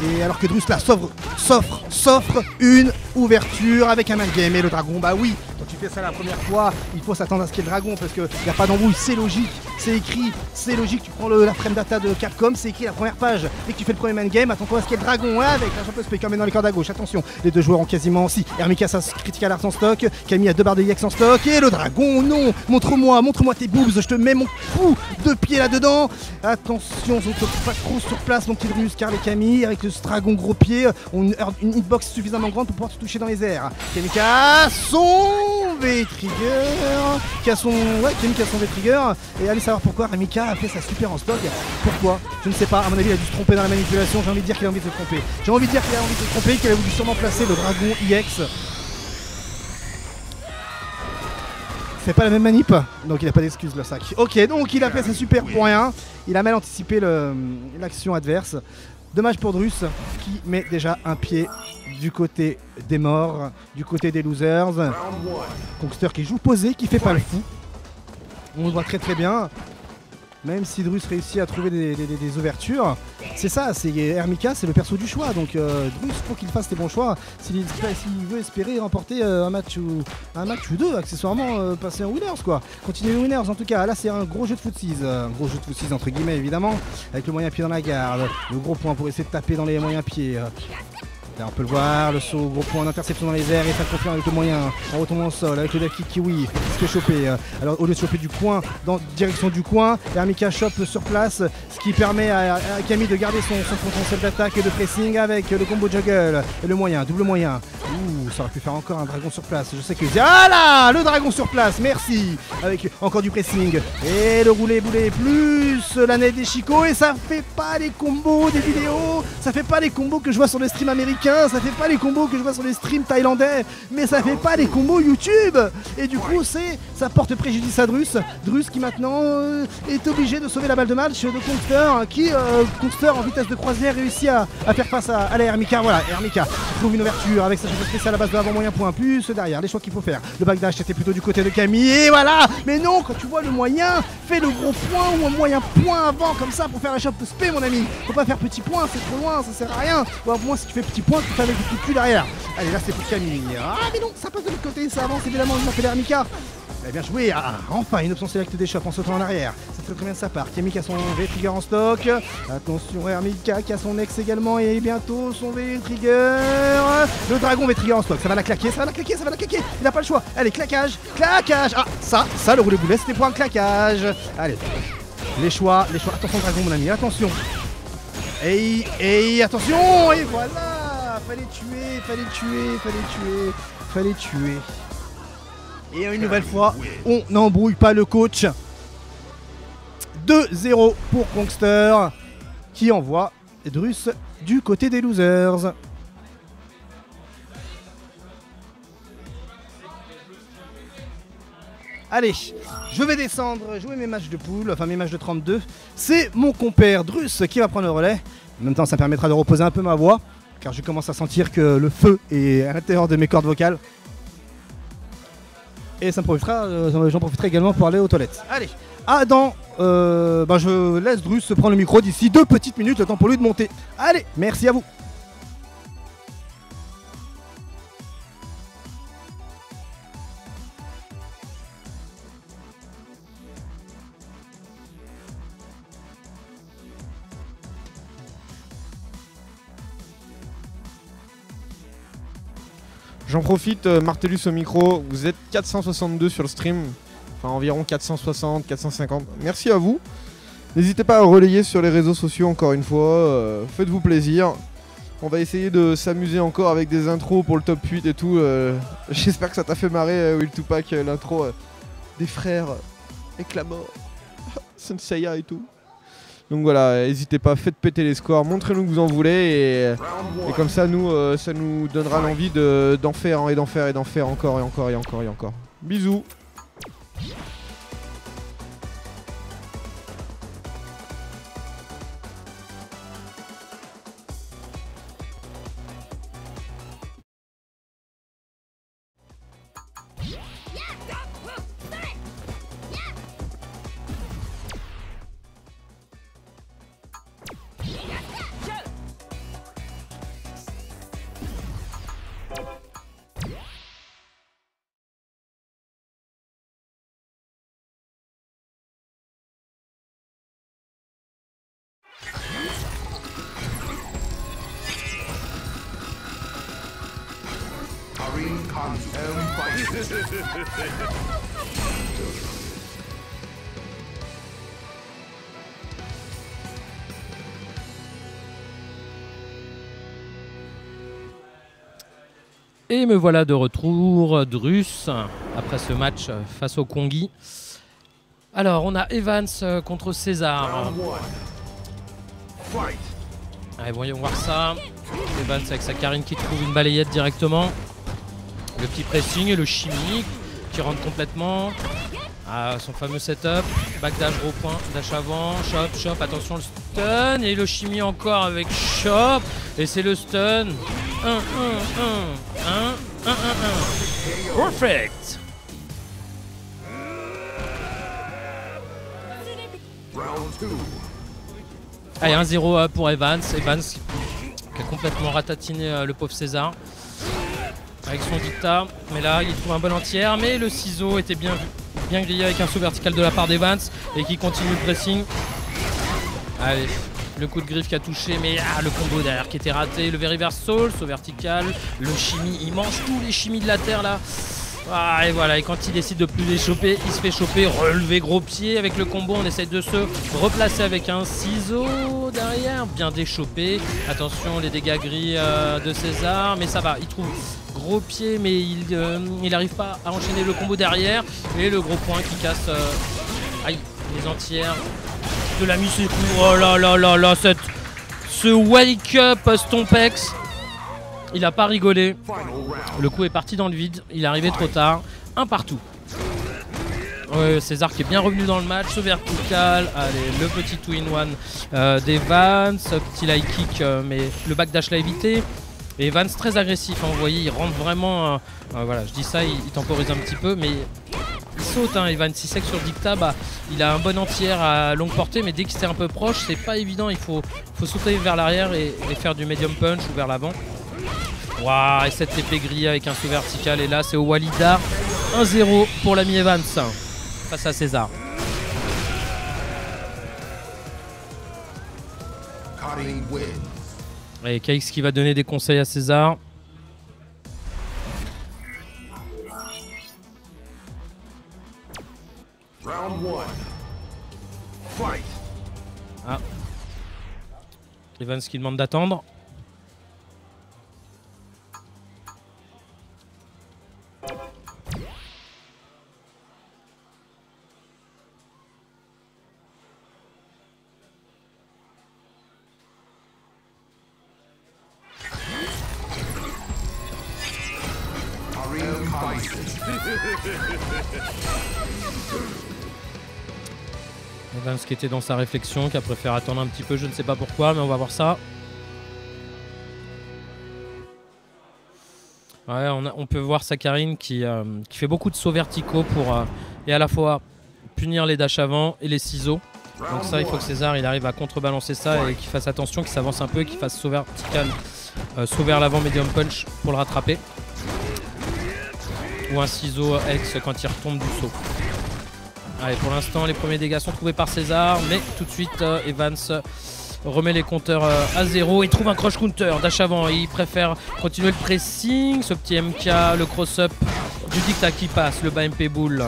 Et alors que Drus là s'offre une ouverture avec un main game. Et le dragon, bah oui, quand tu fais ça la première fois, il faut s'attendre à ce qu'il y ait le dragon parce qu'il n'y a pas d'embrouille, c'est logique, c'est écrit, c'est logique. Tu prends la frame data de Capcom, c'est écrit la première page. Et que tu fais le premier man game, attends-toi à ce qu'il y ait le dragon avec la champion SP qui emmène dans les cordes à gauche. Attention, les deux joueurs ont quasiment aussi. Hermika, ça critique à l'art en stock. Camille a 2 barres de EX en stock. Et le dragon, non, montre-moi tes boobs, je te mets mon coup de pied là-dedans. Attention, on ne pas trop sur place, mon petit Drus, car les Camille, avec ce dragon gros pied, ont une hitbox suffisamment grande pour pouvoir se toucher dans les airs. Camille, son V-Trigger, qui a son V-Trigger, et allez savoir pourquoi Ramika a fait sa super en stock. Pourquoi? Je ne sais pas, à mon avis il a dû se tromper dans la manipulation, j'ai envie de dire qu'il a envie de se tromper. J'ai envie de dire qu'il a envie de se tromper, qu'il a voulu sûrement placer le dragon IX. C'est pas la même manip, donc il n'a pas d'excuse le sac. Ok, donc il a fait sa super pour rien, il a mal anticipé l'action adverse. Dommage pour Drus qui met déjà un pied du côté des morts, du côté des losers. Kongster qui joue posé, qui fait pas le fou. On le voit très très bien. Même si Drus réussit à trouver des ouvertures, c'est ça, c'est Hermika, c'est le perso du choix. Donc Drus, faut qu'il fasse les bons choix. S'il veut espérer remporter un match ou deux, accessoirement passer en winners quoi. Continuer les winners en tout cas. Là c'est un gros jeu de footsies, un gros jeu de footsies entre guillemets évidemment, avec le moyen pied dans la garde, le gros point pour essayer de taper dans les moyens pieds. Là, on peut le voir, le saut, gros point d'interception dans les airs et ça confirme avec le moyen en retombant au sol, avec le deck kick kiwi, ce qui est chopé. Alors au lieu de choper du coin, dans direction du coin, Hermika chope sur place, ce qui permet à Camille de garder son potentiel d'attaque et de pressing avec le combo juggle et le moyen, double moyen. Ouh, ça aurait pu faire encore un dragon sur place. Je sais que... Ah là, le dragon sur place, merci. Avec encore du pressing et le roulé boulet plus la net des chicots et ça fait pas les combos des vidéos, ça fait pas les combos que je vois sur le stream américain, ça fait pas les combos que je vois sur les streams thaïlandais, mais ça fait pas les combos YouTube. Et du coup, ça porte préjudice à Drus. Drus qui maintenant est obligé de sauver la balle de match de Kongster, qui Kongster en vitesse de croisière réussit à faire face à la Hermika. Voilà, Hermika trouve une ouverture avec sa spéciale à base de avant moyen point plus derrière les choix qu'il faut faire. Le backdash c'était plutôt du côté de Camille et voilà. Mais non, quand tu vois le moyen, fais le gros point ou un moyen point avant comme ça pour faire la chope de spé mon ami. Faut pas faire petit point, c'est trop loin, ça sert à rien. Ou au moins si tu fais petit point, tu fais avec du coup de cul derrière. Allez là c'est pour Camille. Ah mais non, ça passe de l'autre côté, ça avance évidemment, il fait l'Hermika. Eh bien joué, enfin une option select des shops en sautant en arrière. Ça fait très bien de sa part. Camille qui a son V-Trigger en stock. Attention Hermika qui a son ex également et bientôt son V-Trigger. Le dragon V-Trigger en stock, ça va la claquer, ça va la claquer, ça va la claquer. Il n'a pas le choix. Allez, claquage, claquage. Ah, ça le roulé boulet, c'était pour un claquage. Allez, les choix. Attention dragon mon ami, attention. Et attention, et voilà. Fallait tuer. Et une nouvelle fois, on n'embrouille pas le coach. 2-0 pour Kongster qui envoie Drus du côté des losers. Allez, je vais descendre, jouer mes matchs de poule, enfin mes matchs de 32. C'est mon compère Drus qui va prendre le relais. En même temps, ça permettra de reposer un peu ma voix, car je commence à sentir que le feu est à l'intérieur de mes cordes vocales. Et ça me profitera, j'en profiterai également pour aller aux toilettes. Allez, Adam, je laisse Drus prendre le micro d'ici 2 petites minutes, le temps pour lui de monter. Allez, merci à vous. J'en profite, Martellus au micro, vous êtes 462 sur le stream, enfin environ 460, 450, merci à vous. N'hésitez pas à relayer sur les réseaux sociaux encore une fois, faites-vous plaisir. On va essayer de s'amuser encore avec des intros pour le top 8 et tout. J'espère que ça t'a fait marrer, Will Tupac, l'intro des frères Éclamore, Senseiya et tout. Donc voilà, n'hésitez pas, faites péter les scores, montrez-nous que vous en voulez et comme ça, ça nous donnera l'envie d'en faire encore et encore et encore et encore. Bisous. Et me voilà de retour, Drus, après ce match face au Kongi. Alors, on a Evans contre César. Allez, voyons voir ça. Evans avec sa Karine qui trouve une balayette directement. Le petit pressing et le chimie qui rentre complètement. Ah, son fameux setup. Backdash, gros point, dash avant, chop, attention le stun. Et le chimie encore avec chop. Et c'est le stun. 1, 1, 1, 1, 1, 1, 1. Perfect. Allez, 1-0 pour Evans. Evans qui a complètement ratatiné le pauvre César avec son dictat. Mais là, il trouve un bon entière. Mais le ciseau était bien grillé avec un saut vertical de la part d'Evans et qui continue le pressing. Allez, le coup de griffe qui a touché, mais le combo derrière qui était raté. Le very reversal, saut vertical. Le chimie, il mange tous les chimies de la terre là. Ah, et voilà, et quand il décide de plus les choper, il se fait choper, relever gros pied avec le combo, on essaye de se replacer avec un ciseau derrière, bien déchopé. Attention les dégâts gris de César, mais ça va, il trouve gros pied, mais il n'arrive pas à enchaîner le combo derrière. Et le gros point qui casse aïe, les entières de la Miseku. Oh là là là là, ce wake up Stompex. Il n'a pas rigolé. Le coup est parti dans le vide. Il est arrivé trop tard. Un partout. Ouais, César qui est bien revenu dans le match. Ce vertical. Allez, le petit 2-in-1 d'Evans. Petit light kick, mais le backdash l'a évité. Et Evans très agressif. Hein, vous voyez, il rentre vraiment. Voilà, je dis ça, il temporise un petit peu. Mais il saute, hein, Evans. Il sait que sur dictat, il a un bon entière à longue portée. Mais dès qu'il est un peu proche, c'est pas évident. Il faut sauter vers l'arrière et faire du medium punch ou vers l'avant. Waouh, et cette épée grillée avec un saut vertical. Et là, c'est au Walida. 1-0 pour l'ami Evans face à César. Et KX qui va donner des conseils à César. Ah. Evans qui demande d'attendre. Evans qui était dans sa réflexion, qui a préféré attendre un petit peu, je ne sais pas pourquoi, mais on va voir ça. Ouais, on peut voir Sakarine qui fait beaucoup de sauts verticaux pour et à la fois punir les dashs avant et les ciseaux. Donc ça, il faut que César il arrive à contrebalancer ça et qu'il fasse attention, qu'il s'avance un peu, qu'il fasse saut vertical, saut vers l'avant medium punch pour le rattraper. Ou un ciseau X quand il retombe du saut. Allez, pour l'instant, les premiers dégâts sont trouvés par César, mais tout de suite, Evans remet les compteurs à 0. Il trouve un crush counter, dash avant. Il préfère continuer le pressing. Ce petit MK, le cross-up du dictat qui passe, le bas MP bull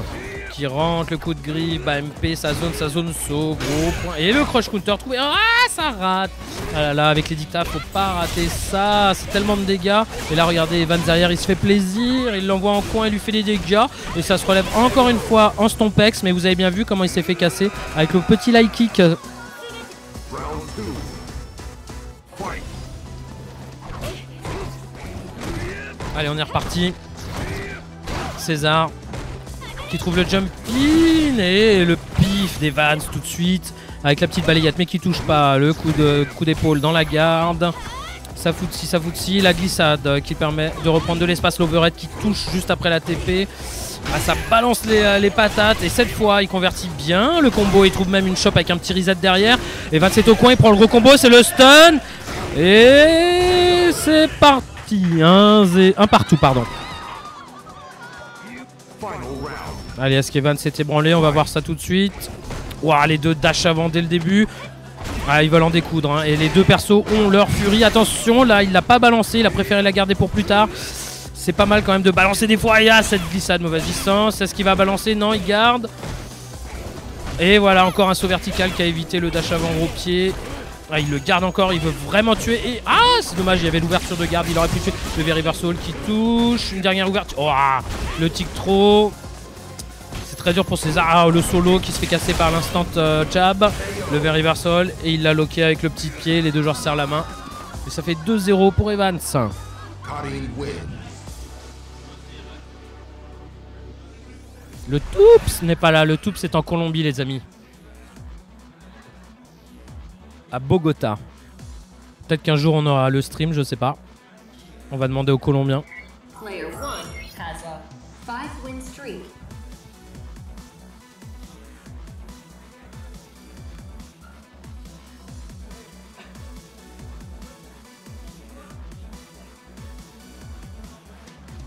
qui rentre, le coup de grille, bas MP, sa zone saut, gros point. Et le crush counter trouvé. Ah, ça rate. Ah là là, avec les dictats, faut pas rater ça. C'est tellement de dégâts. Et là, regardez, Evans derrière, il se fait plaisir. Il l'envoie en coin, il lui fait des dégâts. Et ça se relève encore une fois en Stompex. Mais vous avez bien vu comment il s'est fait casser avec le petit light kick. Allez, on est reparti. César qui trouve le jump in et le pif d'Evans tout de suite avec la petite balayette mais qui touche pas. Le coup d'épaule dans la garde. Ça fout-ci, la glissade qui permet de reprendre de l'espace. L'overhead qui touche juste après la TP. Ah, ça balance les patates et cette fois il convertit bien le combo. Il trouve même une chope avec un petit reset derrière. Evans est au coin, il prend le gros combo, c'est le stun. Et c'est parti. Un partout, pardon. Allez, est-ce qu'Evans s'est ébranlé? On va voir ça tout de suite. Ouah, les deux dash avant dès le début. Ah, ils veulent en découdre. Hein. Et les deux persos ont leur furie. Attention, là, il l'a pas balancé. Il a préféré la garder pour plus tard. C'est pas mal quand même de balancer des fois. Il y a cette glissade, mauvaise distance. Est-ce qu'il va balancer? Non, il garde. Et voilà, encore un saut vertical qui a évité le dash avant gros pied. Ah, il le garde encore, il veut vraiment tuer. Et ah, c'est dommage, il y avait l'ouverture de garde, il aurait pu tuer. Le V-Reversal qui touche. Une dernière ouverture. Oh, le tic trop. C'est très dur pour César. Ah, le solo qui se fait casser par l'instant jab. Le V-Reversal. Et il l'a loqué avec le petit pied. Les deux joueurs se serrent la main. Et ça fait 2-0 pour Evans. Le Toups n'est pas là. Le Toups est en Colombie, les amis. À Bogota. Peut-être qu'un jour on aura le stream, je sais pas. On va demander aux Colombiens. Player 1 has a 5-win streak.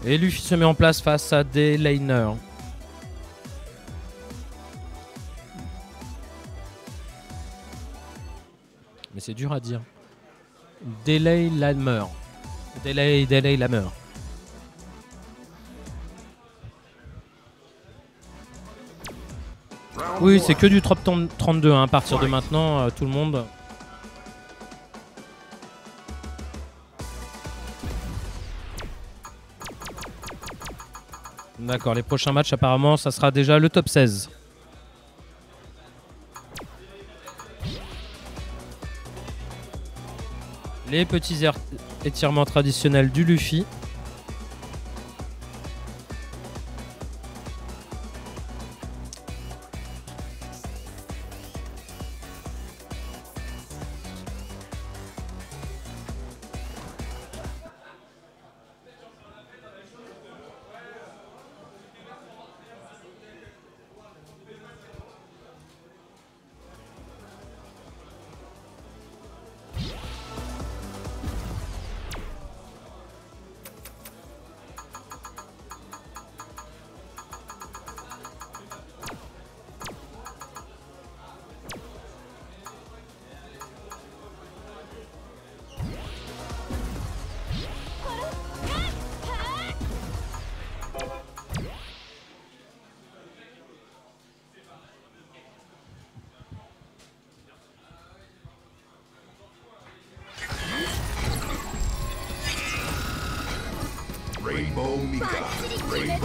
Et Luffy se met en place face à des laners. Mais c'est dur à dire. Delay Lamer. Delay Lamer. Oui, c'est que du top 32 hein, à partir de maintenant, tout le monde. D'accord, les prochains matchs apparemment ça sera déjà le top 16. Les petits étirements traditionnels du Luffy.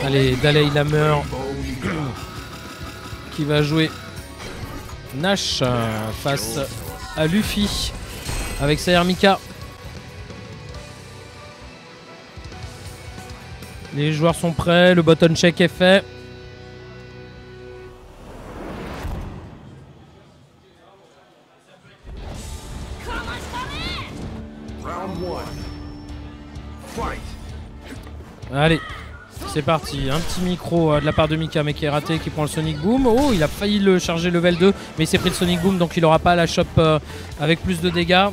Allez, Dalai Lamer qui va jouer Nash face à Luffy avec sa Hermika. Les joueurs sont prêts, le button check est fait. Allez, c'est parti. Un petit micro de la part de Mika, mais qui est raté, qui prend le Sonic Boom. Oh, il a failli le charger level 2, mais il s'est pris le Sonic Boom, donc il n'aura pas la shop avec plus de dégâts.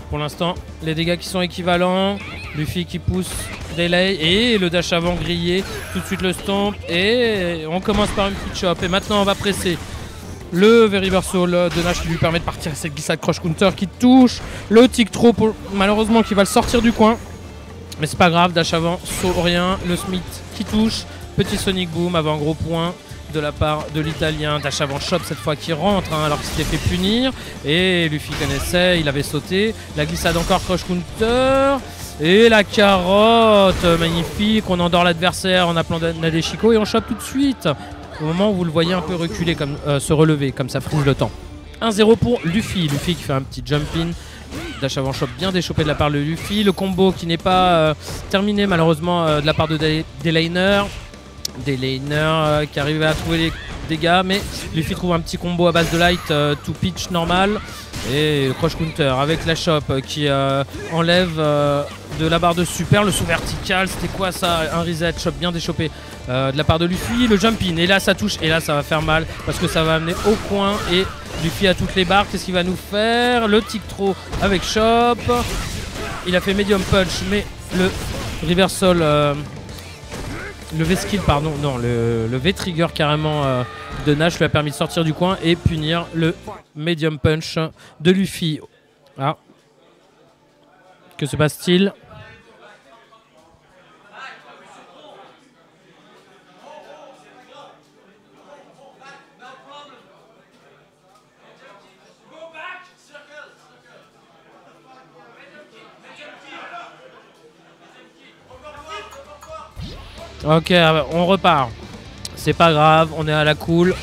Pour l'instant, les dégâts qui sont équivalents. Luffy qui pousse Delay et le dash avant grillé. Tout de suite le stomp et on commence par une petite chop. Et maintenant, on va presser le V-Reversal de Nash qui lui permet de partir à cette glissade crush counter qui touche. Le tic trop, malheureusement, qui va le sortir du coin. Mais c'est pas grave, dash avant, saut rien, le Smith qui touche, petit Sonic Boom avant gros point de la part de l'Italien, dash avant shop cette fois qui rentre hein, alors qu'il s'était fait punir et Luffy connaissait, il avait sauté, la glissade encore crush counter et la carotte, magnifique, on endort l'adversaire en appelant Nadeshiko et on chope tout de suite au moment où vous le voyez un peu reculer, comme, se relever, comme ça frise le temps. 1-0 pour Luffy, Luffy qui fait un petit jump in. Dash avant shop bien déchopé de la part de Luffy. Le combo qui n'est pas terminé malheureusement de la part de Delainer. Delainer qui arrive à trouver les dégâts. Mais Luffy trouve un petit combo à base de light to pitch normal. Et le crush counter avec la shop qui enlève de la barre de super. Le saut vertical, c'était quoi ça? Un reset, shop bien déchopé de la part de Luffy. Le jump in et là ça touche et là ça va faire mal parce que ça va amener au coin et Luffy a toutes les barres, qu'est-ce qu'il va nous faire? Le tic trop avec Chop. Il a fait medium punch, mais le reversal, le V-skill, pardon, non, le V-trigger carrément de Nash lui a permis de sortir du coin et punir le medium punch de Luffy. Ah. Que se passe-t-il? Ok, on repart. C'est pas grave, on est à la cool.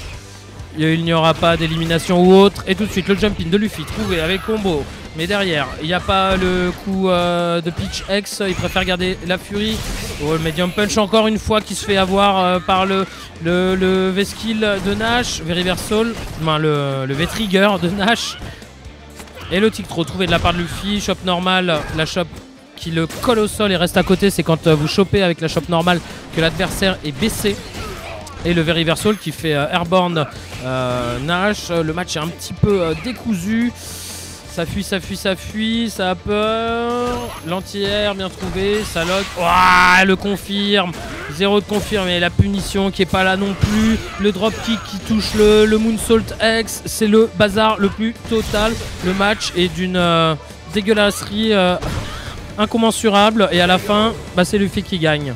Il n'y aura pas d'élimination ou autre. Et tout de suite, le jump in de Luffy trouvé avec combo. Mais derrière, il n'y a pas le coup de Peach X. Il préfère garder la furie. Oh, le medium punch encore une fois qui se fait avoir par le V-skill de Nash. V-reversal. Enfin, le V-trigger de Nash. Et le tic trop trouvé de la part de Luffy. Chop normal. La chop qui le colle au sol et reste à côté. C'est quand vous chopez avec la chop normale que l'adversaire est baissé. Et le V-reversal qui fait airborne Nash. Le match est un petit peu décousu. Ça fuit, ça fuit, ça fuit, ça a peur. L'anti-air bien trouvé, ça lock. Ouah, elle le confirme. 0 de confirme et la punition qui est pas là non plus. Le dropkick qui touche le moonsault X. C'est le bazar le plus total. Le match est d'une dégueulasserie incommensurable. Et à la fin, bah, c'est Luffy qui gagne.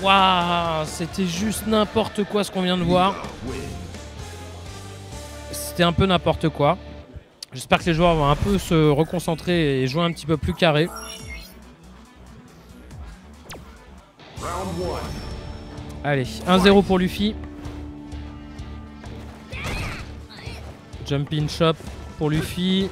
Waouh, c'était juste n'importe quoi ce qu'on vient de voir. C'était un peu n'importe quoi. J'espère que les joueurs vont un peu se reconcentrer et jouer un petit peu plus carré. Allez, 1-0 pour Luffy. Jump in shop pour Luffy.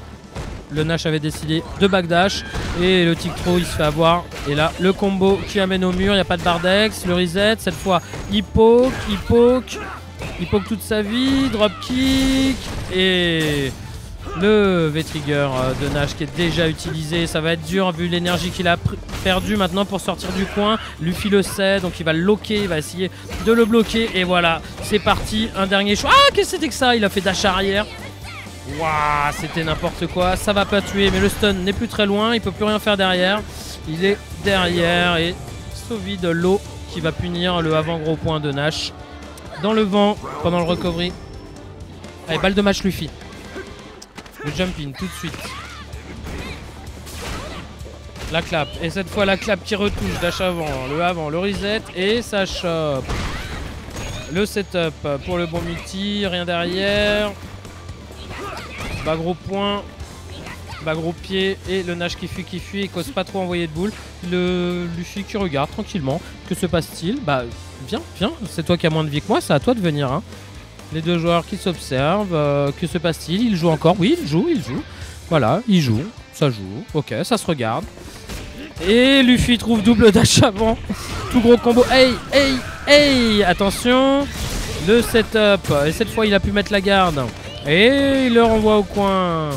Le Nash avait décidé de backdash. Et le tic throw il se fait avoir. Et là, le combo qui amène au mur. Il n'y a pas de bardex. Le reset. Cette fois, il poke. Il poke. Il poke toute sa vie. Drop kick. Et le V-trigger de Nash qui est déjà utilisé. Ça va être dur vu l'énergie qu'il a perdu maintenant pour sortir du coin. Luffy le sait. Donc il va le loquer. Il va essayer de le bloquer. Et voilà. C'est parti. Un dernier choix. Ah, qu'est-ce que c'était que ça? Il a fait dash arrière. Waouh, c'était n'importe quoi. Ça va pas tuer, mais le stun n'est plus très loin. Il peut plus rien faire derrière. Il est derrière et Sovi de l'eau qui va punir le avant gros point de Nash. Dans le vent pendant le recovery. Allez, balle de match Luffy. Le jump in tout de suite. La clap. Et cette fois la clap qui retouche. Dash avant, le reset. Et ça chope. Le setup pour le bon multi. Rien derrière. Bas gros point, bas gros pied et le Nash qui fuit, il cause pas trop envoyer de boule. Le Luffy qui regarde tranquillement. Que se passe-t-il? Bah viens, c'est toi qui as moins de vie que moi, c'est à toi de venir. Hein. Les deux joueurs qui s'observent, que se passe-t-il? Il joue encore? Oui, il joue. Voilà, il joue, ça joue, ok, ça se regarde. Et Luffy trouve double dash avant. Tout gros combo, hey, attention. Le setup, et cette fois il a pu mettre la garde. Et il le renvoie au coin.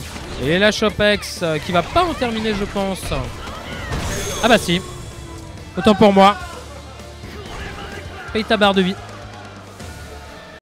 Et la Chopex qui va pas en terminer je pense. Ah bah si. Autant pour moi. Paye ta barre de vie.